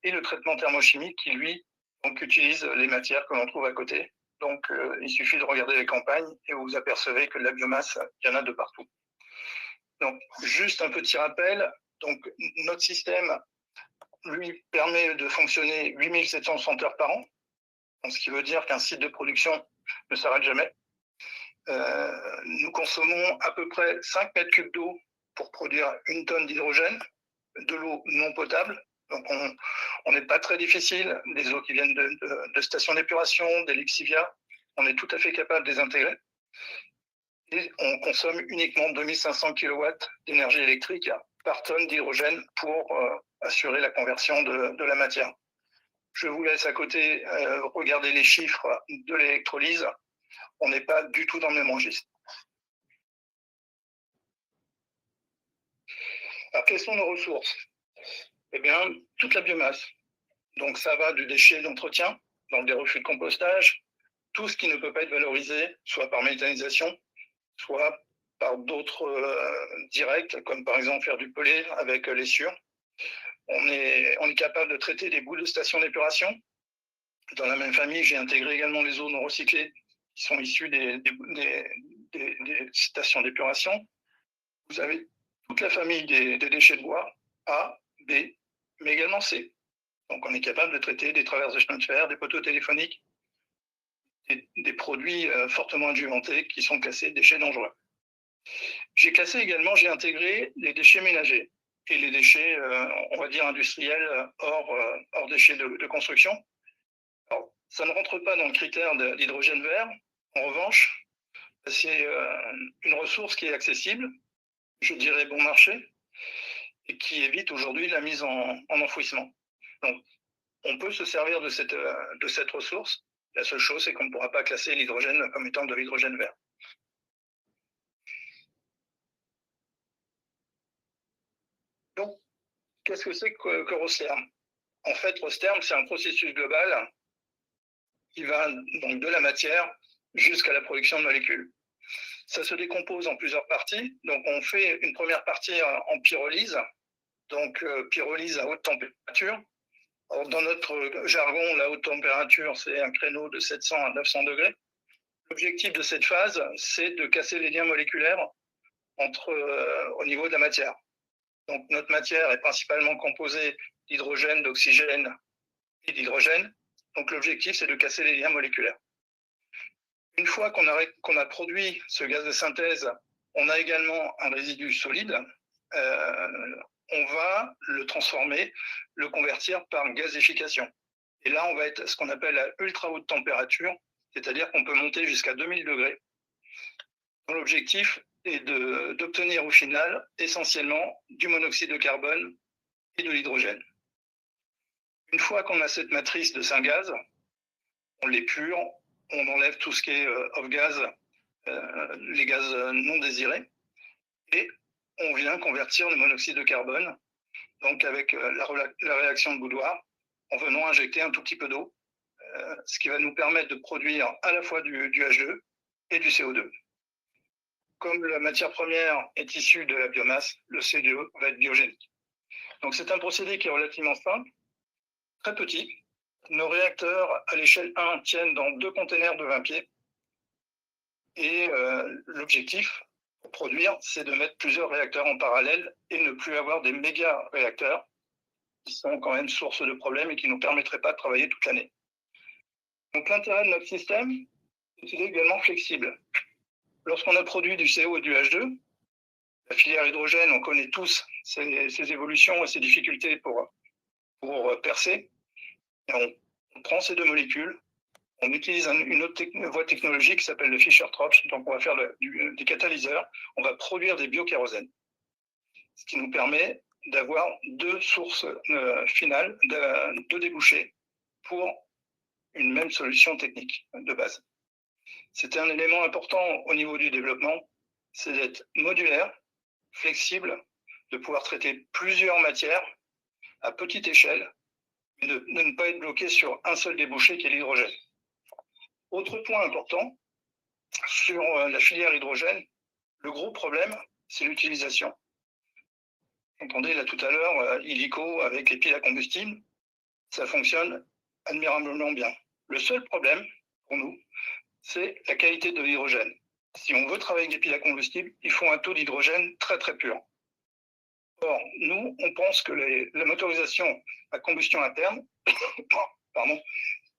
Et le traitement thermochimique qui, lui, donc, utilise les matières que l'on trouve à côté. Donc, il suffit de regarder les campagnes et vous apercevez que de la biomasse, il y en a de partout. Donc, juste un petit rappel. Donc, notre système lui permet de fonctionner 8760 heures par an, donc ce qui veut dire qu'un site de production ne s'arrête jamais. Nous consommons à peu près 5 mètres cubes d'eau pour produire 1 tonne d'hydrogène, de l'eau non potable. Donc on n'est pas très difficile, des eaux qui viennent de stations d'épuration, des lixivia, on est tout à fait capable de les intégrer. Et on consomme uniquement 2500 kW d'énergie électrique par tonne d'hydrogène pour assurer la conversion de la matière. Je vous laisse à côté regarder les chiffres de l'électrolyse. On n'est pas du tout dans le même registre. Alors, quelles sont nos ressources? Eh bien, toute la biomasse. Donc, ça va du déchet d'entretien, donc des refus de compostage, tout ce qui ne peut pas être valorisé, soit par méthanisation, soit par d'autres directs, comme par exemple faire du pellet avec l'essure. On est capable de traiter des bouts de stations d'épuration. Dans la même famille, j'ai intégré également les eaux non recyclées qui sont issues des stations d'épuration. Vous avez toute la famille des déchets de bois, A, B, mais également C. Donc on est capable de traiter des traverses de chemin de fer, des poteaux téléphoniques, des produits fortement adjuvantés qui sont classés déchets dangereux. J'ai intégré les déchets ménagers et les déchets, on va dire, industriels hors déchets de construction. Alors, ça ne rentre pas dans le critère d'hydrogène vert. En revanche, c'est une ressource qui est accessible, je dirais bon marché, et qui évite aujourd'hui la mise en enfouissement. Donc, on peut se servir de cette ressource. La seule chose, c'est qu'on ne pourra pas classer l'hydrogène comme étant de l'hydrogène vert. Donc, qu'est-ce que c'est que Rosterm? En fait, Rosterm, c'est un processus global qui va donc de la matière jusqu'à la production de molécules. Ça se décompose en plusieurs parties. Donc, on fait une première partie en pyrolyse, donc pyrolyse à haute température. Alors, dans notre jargon, la haute température, c'est un créneau de 700 à 900 degrés. L'objectif de cette phase, c'est de casser les liens moléculaires au niveau de la matière. Donc, notre matière est principalement composée d'hydrogène, d'oxygène et d'hydrogène. Donc, l'objectif, c'est de casser les liens moléculaires. Une fois qu'on a produit ce gaz de synthèse, on a également un résidu solide. On va le transformer, le convertir par gazéification. Et là, on va être à ce qu'on appelle à ultra haute température, c'est-à-dire qu'on peut monter jusqu'à 2000 degrés. L'objectif est d'obtenir au final essentiellement du monoxyde de carbone et de l'hydrogène. Une fois qu'on a cette matrice de syngaz, on l'épure, on enlève tout ce qui est off-gaz, les gaz non désirés, et on vient convertir le monoxyde de carbone, donc avec la réaction de boudoir, en venant injecter un tout petit peu d'eau, ce qui va nous permettre de produire à la fois du H2 et du CO2. Comme la matière première est issue de la biomasse, le CO2 va être biogénique. Donc c'est un procédé qui est relativement simple, très petit. Nos réacteurs à l'échelle 1 tiennent dans 2 containers de 20 pieds. Et l'objectif pour produire, c'est de mettre plusieurs réacteurs en parallèle et ne plus avoir des méga réacteurs qui sont quand même source de problèmes et qui ne nous permettraient pas de travailler toute l'année. Donc l'intérêt de notre système, c'est qu'il est également flexible. Lorsqu'on a produit du CO et du H2, la filière hydrogène, on connaît tous ses évolutions et ses difficultés pour percer. Et on prend ces 2 molécules, on utilise une autre voie technologique qui s'appelle le Fischer-Tropsch, donc on va faire des catalyseurs, on va produire des biokérosènes, ce qui nous permet d'avoir 2 sources finales, 2 débouchés pour une même solution technique de base. C'était un élément important au niveau du développement, c'est d'être modulaire, flexible, de pouvoir traiter plusieurs matières à petite échelle, et de ne pas être bloqué sur un seul débouché qui est l'hydrogène. Autre point important, sur la filière hydrogène, le gros problème, c'est l'utilisation. Entendez, là tout à l'heure, illico avec les piles à combustible, ça fonctionne admirablement bien. Le seul problème pour nous, c'est la qualité de l'hydrogène. Si on veut travailler avec des piles à combustible, il faut un taux d'hydrogène très très pur. Or, nous, on pense que la motorisation à combustion interne pardon,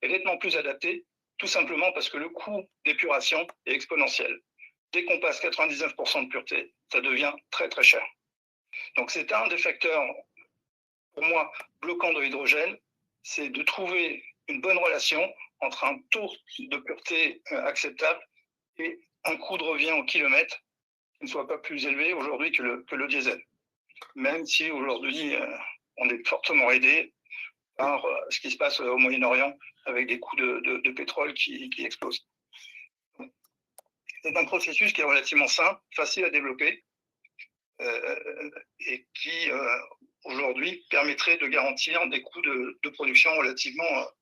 est nettement plus adaptée, tout simplement parce que le coût d'épuration est exponentiel. Dès qu'on passe 99% de pureté, ça devient très très cher. Donc c'est un des facteurs, pour moi, bloquants de l'hydrogène, c'est de trouver une bonne relation entre un taux de pureté acceptable et un coût de revient au kilomètre qui ne soit pas plus élevé aujourd'hui que le diesel. Même si aujourd'hui, on est fortement aidé par ce qui se passe au Moyen-Orient avec des coûts de pétrole qui explosent. C'est un processus qui est relativement simple, facile à développer et qui, aujourd'hui, permettrait de garantir des coûts de production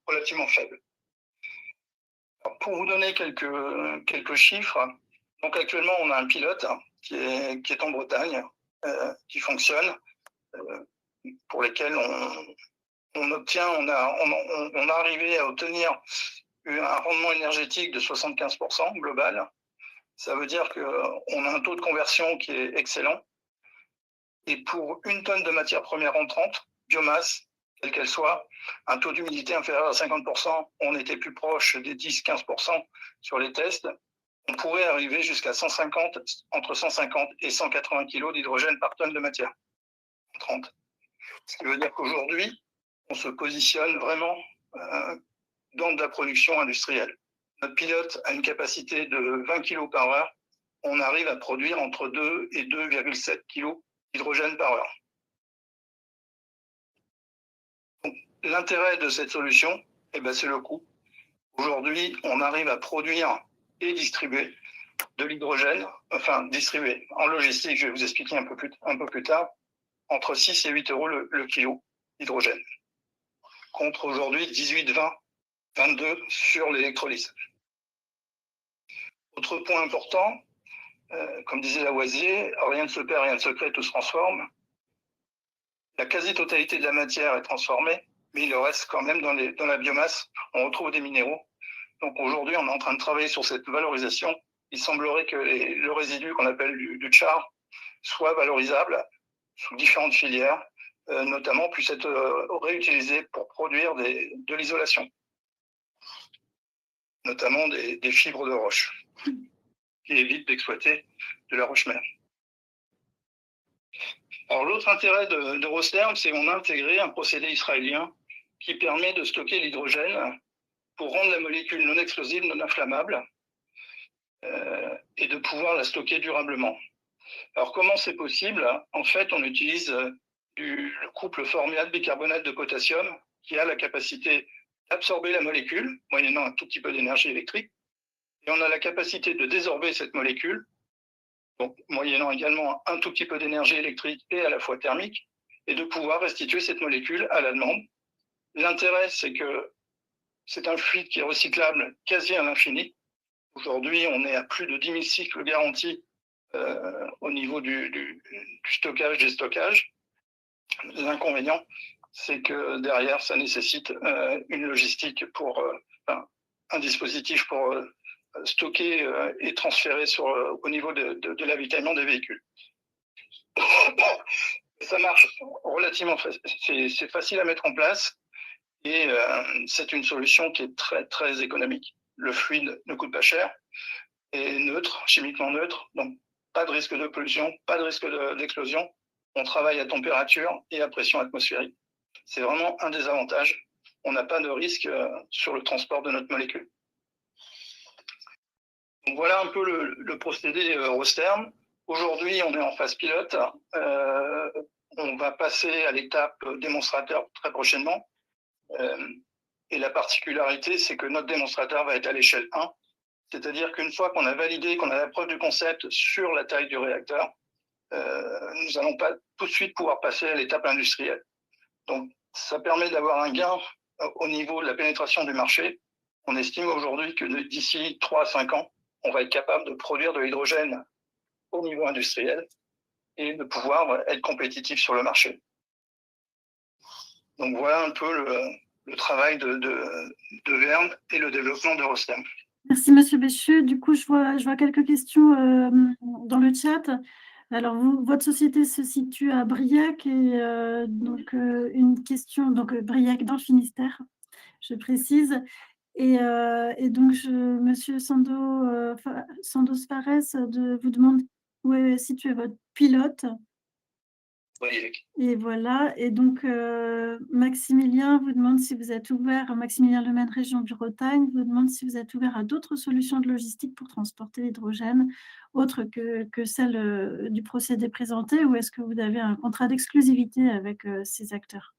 relativement faibles. Alors, pour vous donner quelques chiffres, donc actuellement, on a un pilote qui est en Bretagne, qui fonctionne, pour lesquels on a arrivé à obtenir un rendement énergétique de 75% global. Ça veut dire qu'on a un taux de conversion qui est excellent. Et pour une tonne de matière première entrante, biomasse, quelle qu'elle soit, un taux d'humidité inférieur à 50%, on était plus proche des 10-15% sur les tests. On pourrait arriver jusqu'à entre 150 et 180 kg d'hydrogène par tonne de matière entrante. Ce qui veut dire qu'aujourd'hui, on se positionne vraiment dans de la production industrielle. Notre pilote a une capacité de 20 kg par heure. On arrive à produire entre 2 et 2,7 kg d'hydrogène par heure. L'intérêt de cette solution, c'est le coût. Aujourd'hui, on arrive à produire et distribuer de l'hydrogène, enfin distribuer en logistique, je vais vous expliquer un peu plus tard, entre 6 et 8 euros le kilo d'hydrogène, contre aujourd'hui 18, 20, 22 sur l'électrolyse. Autre point important, comme disait Lavoisier, rien ne se perd, rien ne se crée, tout se transforme. La quasi-totalité de la matière est transformée, mais il reste quand même dans la biomasse, on retrouve des minéraux. Donc aujourd'hui, on est en train de travailler sur cette valorisation. Il semblerait que le résidu qu'on appelle du char soit valorisable sous différentes filières, notamment puisse être réutilisé pour produire de l'isolation, notamment des fibres de roche, qui évitent d'exploiter de la roche-mère. Alors l'autre intérêt de Rosterm, c'est qu'on a intégré un procédé israélien qui permet de stocker l'hydrogène pour rendre la molécule non explosive, non inflammable, et de pouvoir la stocker durablement. Alors comment c'est possible? En fait, on utilise le couple formyate bicarbonate de potassium qui a la capacité d'absorber la molécule, moyennant un tout petit peu d'énergie électrique, et on a la capacité de désorber cette molécule, donc moyennant également un tout petit peu d'énergie électrique et à la fois thermique, et de pouvoir restituer cette molécule à la demande. L'intérêt, c'est que c'est un fluide qui est recyclable quasi à l'infini. Aujourd'hui, on est à plus de 10 000 cycles garantis au niveau du stockage, des stockages. L'inconvénient, c'est que derrière, ça nécessite une logistique un dispositif pour stocker et transférer au niveau de l'avitaillement des véhicules. Ça marche relativement facile, c'est facile à mettre en place et c'est une solution qui est très, très économique. Le fluide ne coûte pas cher et neutre, chimiquement neutre, donc pas de risque de pollution, pas de risque d'explosion. On travaille à température et à pression atmosphérique. C'est vraiment un des avantages. On n'a pas de risque sur le transport de notre molécule. Donc voilà un peu le procédé Rosterm. Aujourd'hui, on est en phase pilote. On va passer à l'étape démonstrateur très prochainement. Et la particularité, c'est que notre démonstrateur va être à l'échelle 1. C'est-à-dire qu'une fois qu'on a validé, qu'on a la preuve du concept sur la taille du réacteur, nous n'allons pas tout de suite pouvoir passer à l'étape industrielle. Donc, ça permet d'avoir un gain au niveau de la pénétration du marché. On estime aujourd'hui que d'ici 3 à 5 ans, on va être capable de produire de l'hydrogène au niveau industriel et de pouvoir être compétitif sur le marché. Donc, voilà un peu le travail de Verne et le développement de Rosterm. Merci, Monsieur Béchu. Du coup, je vois quelques questions dans le chat. Alors, votre société se situe à Briac et donc une question, donc Briac dans le Finistère, je précise. Et donc, Monsieur Sandos Fares vous demande où est situé votre pilote. Briac. Et voilà. Et donc, Maximilien vous demande si vous êtes ouvert, Maximilien Lemaine, région Bretagne, vous demande si vous êtes ouvert à d'autres solutions de logistique pour transporter l'hydrogène, autres que celle du procédé présenté, ou est-ce que vous avez un contrat d'exclusivité avec ces acteurs?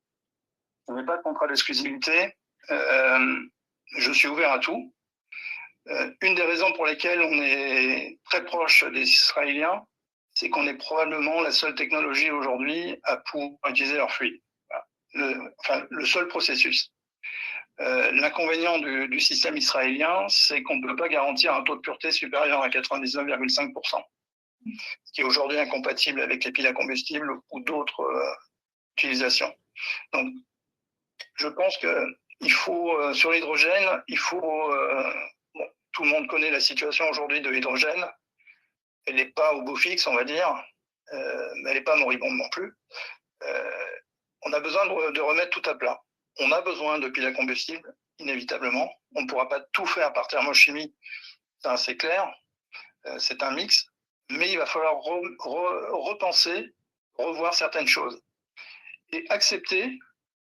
On n'a pas de contrat d'exclusivité. Je suis ouvert à tout. Une des raisons pour lesquelles on est très proche des Israéliens, c'est qu'on est probablement la seule technologie aujourd'hui à pouvoir utiliser leur fluide. Voilà. Le seul processus. L'inconvénient du système israélien, c'est qu'on ne peut pas garantir un taux de pureté supérieur à 99,5%, ce qui est aujourd'hui incompatible avec les piles à combustible ou d'autres utilisations. Donc, je pense qu'il faut, sur l'hydrogène, bon, tout le monde connaît la situation aujourd'hui de l'hydrogène. Elle n'est pas au beau fixe, on va dire, mais elle n'est pas moribonde non plus. On a besoin de remettre tout à plat. On a besoin de piles à combustible, inévitablement. On ne pourra pas tout faire par thermochimie, c'est clair. C'est un mix, mais il va falloir repenser, revoir certaines choses et accepter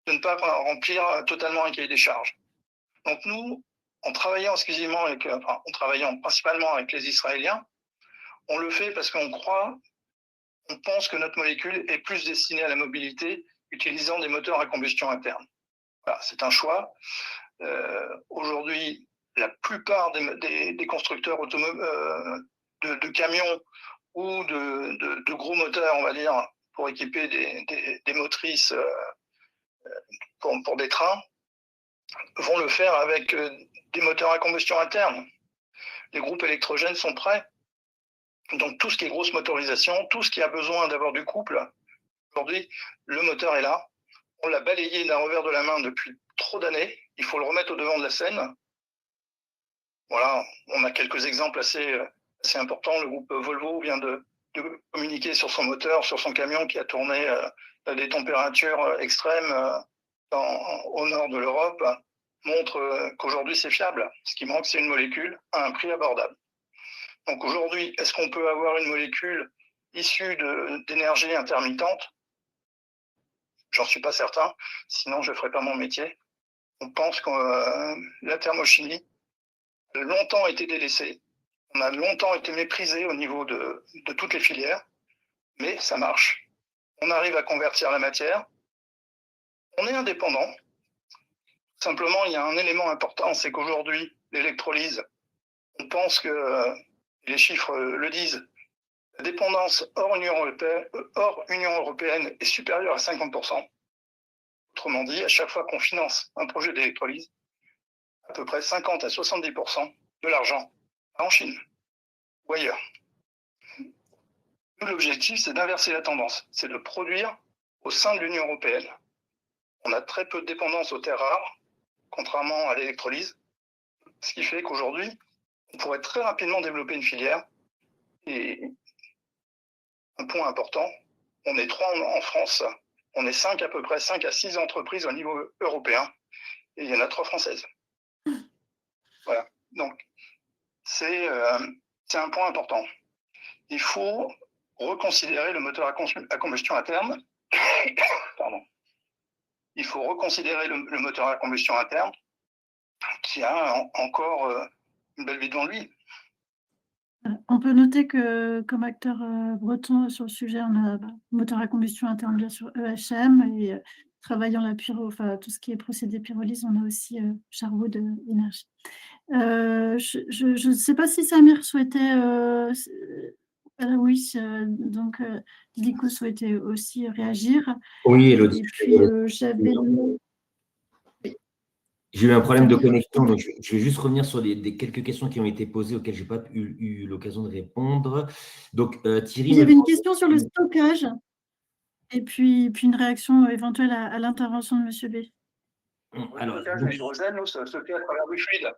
de ne pas remplir totalement un cahier des charges. Donc nous, en travaillant exclusivement en travaillant principalement avec les Israéliens, on le fait parce qu'on pense que notre molécule est plus destinée à la mobilité utilisant des moteurs à combustion interne. Voilà, c'est un choix. Aujourd'hui, la plupart des constructeurs de camions ou de gros moteurs, on va dire, pour équiper des motrices pour des trains, vont le faire avec des moteurs à combustion interne. Les groupes électrogènes sont prêts. Donc tout ce qui est grosse motorisation, tout ce qui a besoin d'avoir du couple, aujourd'hui, le moteur est là. On l'a balayé d'un revers de la main depuis trop d'années. Il faut le remettre au devant de la scène. Voilà, on a quelques exemples assez importants. Le groupe Volvo vient de communiquer sur son moteur, sur son camion qui a tourné à des températures extrêmes au nord de l'Europe, montre qu'aujourd'hui c'est fiable. Ce qui manque, c'est une molécule à un prix abordable. Donc aujourd'hui, est-ce qu'on peut avoir une molécule issue d'énergie intermittente? J'en suis pas certain, sinon je ne ferais pas mon métier. On pense que la thermochimie a longtemps été délaissée, on a longtemps été méprisé au niveau de toutes les filières, mais ça marche. On arrive à convertir la matière, on est indépendant. Simplement, il y a un élément important, c'est qu'aujourd'hui, l'électrolyse, on pense que les chiffres le disent, la dépendance hors Union européenne est supérieure à 50%. Autrement dit, à chaque fois qu'on finance un projet d'électrolyse, à peu près 50 à 70% de l'argent en Chine ou ailleurs. L'objectif, c'est d'inverser la tendance, c'est de produire au sein de l'Union européenne. On a très peu de dépendance aux terres rares, contrairement à l'électrolyse, ce qui fait qu'aujourd'hui, on pourrait très rapidement développer une filière. Et un point important, on est 3 en France, on est 5 à peu près, 5 à 6 entreprises au niveau européen, et il y en a 3 françaises. Voilà, donc c'est un point important. Il faut reconsidérer le moteur à combustion interne. Pardon. Il faut reconsidérer le moteur à combustion interne qui a encore une belle vie devant lui. On peut noter que comme acteur breton sur le sujet, on a moteur à combustion interne, bien sûr, EHM, et travaillant tout ce qui est procédé pyrolyse, on a aussi Sherwood Énergie. Je ne sais pas si Samir souhaitait, oui, donc Lico souhaitait aussi réagir. Oui, Elodie. Et puis j'avais... J'ai eu un problème de connexion, donc je vais juste revenir sur quelques questions qui ont été posées auxquelles je n'ai pas eu l'occasion de répondre. Donc, Thierry... Il y avait une question sur le stockage et puis une réaction éventuelle à l'intervention de M. B. Alors, le stockage de l'hydrogène, ça se fait à travers du fluide.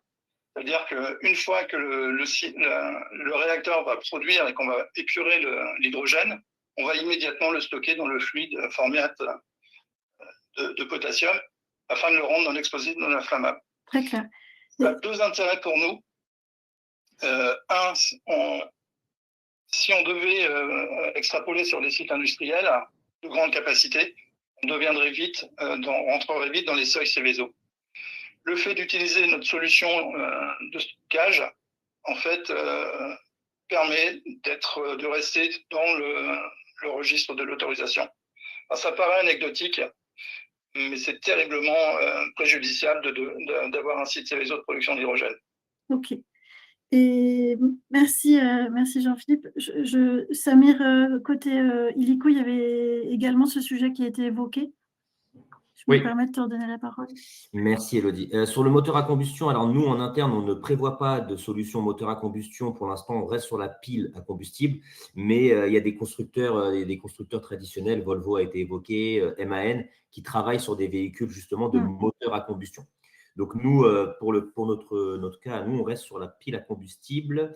C'est-à-dire qu'une fois que le réacteur va produire et qu'on va épurer l'hydrogène, on va immédiatement le stocker dans le fluide formiate de potassium afin de le rendre non explosif, non inflammable. Très clair. Ça a deux intérêts pour nous. Un, si on devait extrapoler sur des sites industriels de grande capacité, on rentrerait vite dans les seuils Céveso. Le fait d'utiliser notre solution de stockage, en fait, permet de rester dans le registre de l'autorisation. Ça paraît anecdotique, mais c'est terriblement préjudiciable d'avoir un site Céveso de production d'hydrogène. Ok. Et merci Jean-Philippe. Samir, côté Illico, il y avait également ce sujet qui a été évoqué. Je me permets de te redonner la parole. Merci Elodie. Sur le moteur à combustion, alors nous en interne, on ne prévoit pas de solution moteur à combustion. Pour l'instant, on reste sur la pile à combustible, mais il y a des constructeurs traditionnels, Volvo a été évoqué, MAN, qui travaillent sur des véhicules justement de moteur à combustion. Donc nous, pour notre cas, nous, on reste sur la pile à combustible.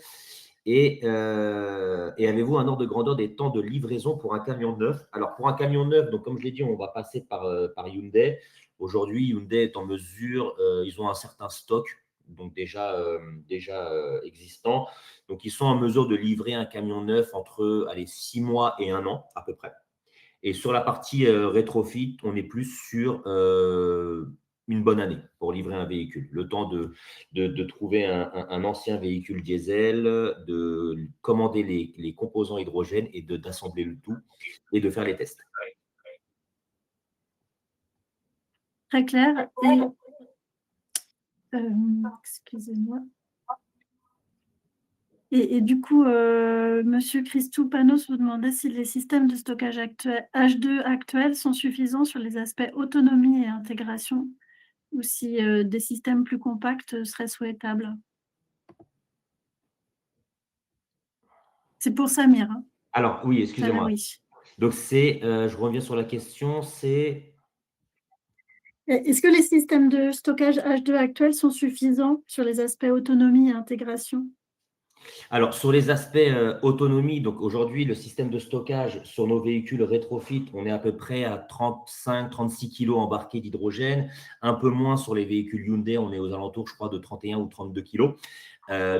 Et avez-vous un ordre de grandeur des temps de livraison pour un camion neuf? Alors, pour un camion neuf, donc comme je l'ai dit, on va passer par Hyundai. Aujourd'hui, Hyundai est en mesure, ils ont un certain stock, donc déjà existant. Donc, ils sont en mesure de livrer un camion neuf entre 6 mois et 1 an à peu près. Et sur la partie rétrofit, on est plus sur une bonne année pour livrer un véhicule. Le temps de trouver un ancien véhicule diesel, de commander les composants hydrogène et d'assembler le tout et de faire les tests. Très clair. Excusez-moi. Et du coup, Monsieur Christou Panos vous demandait si les systèmes de stockage H2 actuels sont suffisants sur les aspects autonomie et intégration, ou si des systèmes plus compacts seraient souhaitables. C'est pour Samir. Hein. Alors, oui, excusez-moi. Oui. Donc, je reviens sur la question, c'est… Est-ce que les systèmes de stockage H2 actuels sont suffisants sur les aspects autonomie et intégration? Alors, sur les aspects autonomie, donc aujourd'hui, le système de stockage sur nos véhicules rétrofit, on est à peu près à 35-36 kg embarqués d'hydrogène, un peu moins sur les véhicules Hyundai, on est aux alentours, je crois, de 31 ou 32 kg.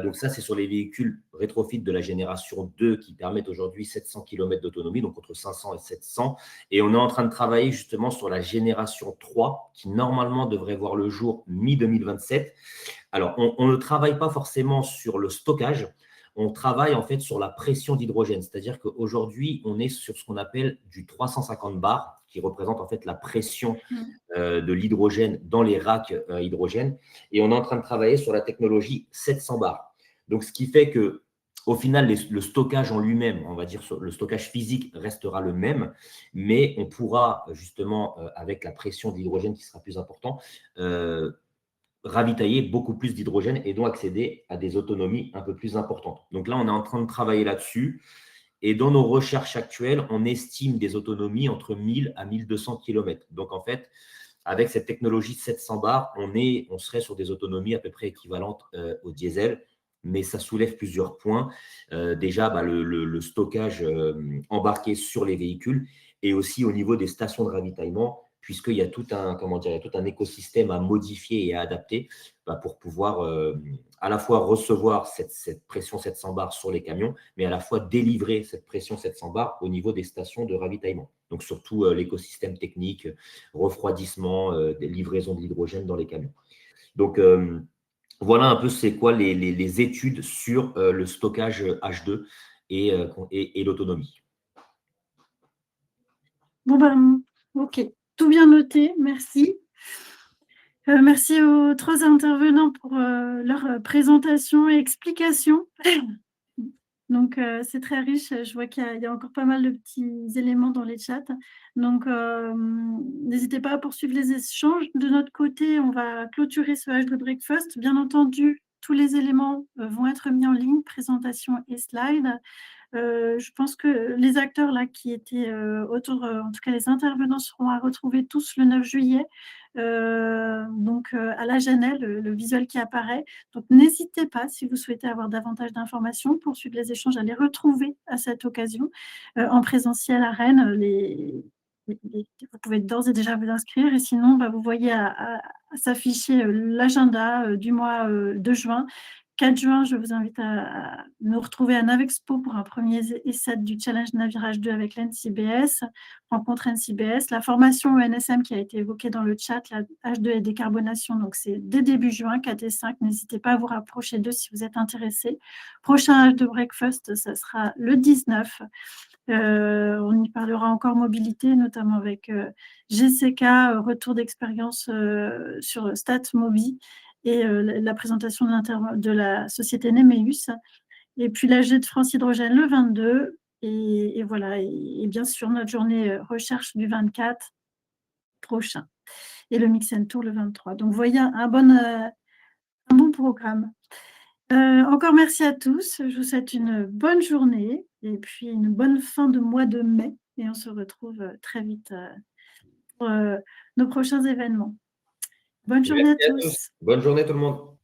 Donc ça, c'est sur les véhicules rétrofit de la génération 2 qui permettent aujourd'hui 700 km d'autonomie, donc entre 500 et 700. Et on est en train de travailler justement sur la génération 3 qui normalement devrait voir le jour mi-2027. Alors, on ne travaille pas forcément sur le stockage, on travaille en fait sur la pression d'hydrogène. C'est-à-dire qu'aujourd'hui, on est sur ce qu'on appelle du 350 bars, qui représente en fait la pression de l'hydrogène dans les racks hydrogène. Et on est en train de travailler sur la technologie 700 bars. Donc, ce qui fait que au final, le stockage en lui-même, on va dire le stockage physique restera le même, mais on pourra justement, avec la pression d'hydrogène qui sera plus importante, ravitailler beaucoup plus d'hydrogène et donc accéder à des autonomies un peu plus importantes. Donc là, on est en train de travailler là-dessus. Et dans nos recherches actuelles, on estime des autonomies entre 1000 à 1200 km. Donc en fait, avec cette technologie 700 bars, on serait sur des autonomies à peu près équivalentes au diesel, mais ça soulève plusieurs points. Déjà, le stockage embarqué sur les véhicules et aussi au niveau des stations de ravitaillement, puisqu'il y a tout un écosystème à modifier et à adapter pour pouvoir à la fois recevoir cette pression 700 bars sur les camions, mais à la fois délivrer cette pression 700 bars au niveau des stations de ravitaillement. Donc, surtout l'écosystème technique, refroidissement, des livraisons d'hydrogène dans les camions. Donc, voilà un peu c'est quoi les études sur le stockage H2 et l'autonomie. Bon ben, ok. Tout bien noté, merci. Merci aux 3 intervenants pour leur présentation et explication. Donc, c'est très riche. Je vois qu'il y a encore pas mal de petits éléments dans les chats. Donc, n'hésitez pas à poursuivre les échanges. De notre côté, on va clôturer ce H2 Breakfast. Bien entendu, tous les éléments vont être mis en ligne, présentation et slides. Je pense que les acteurs là qui étaient autour, en tout cas les intervenants seront à retrouver tous le 9 juillet, donc à la Janelle, le visuel qui apparaît. Donc n'hésitez pas, si vous souhaitez avoir davantage d'informations, pour suivre les échanges, à les retrouver à cette occasion en présentiel à Rennes. Vous pouvez d'ores et déjà vous inscrire, et sinon vous voyez à s'afficher l'agenda du mois de juin. 4 juin, je vous invite à nous retrouver à Navexpo pour un premier essai du Challenge Navirage 2 avec l'NCBS, rencontre NCBS, la formation ENSM qui a été évoquée dans le chat, la H2 et décarbonation, donc c'est dès début juin, 4 et 5, n'hésitez pas à vous rapprocher d'eux si vous êtes intéressés. Prochain H2 Breakfast, ça sera le 19. On y parlera encore mobilité, notamment avec GCK, retour d'expérience sur StatMobi, et la présentation de la société Nemeus, et puis l'AG de France Hydrogène le 22, et voilà, et bien sûr notre journée recherche du 24 prochain, et le Mix and Tour le 23. Donc, vous voyez un bon programme. Encore merci à tous, je vous souhaite une bonne journée, et puis une bonne fin de mois de mai, et on se retrouve très vite pour nos prochains événements. Bonne journée à tous. Bonne journée tout le monde.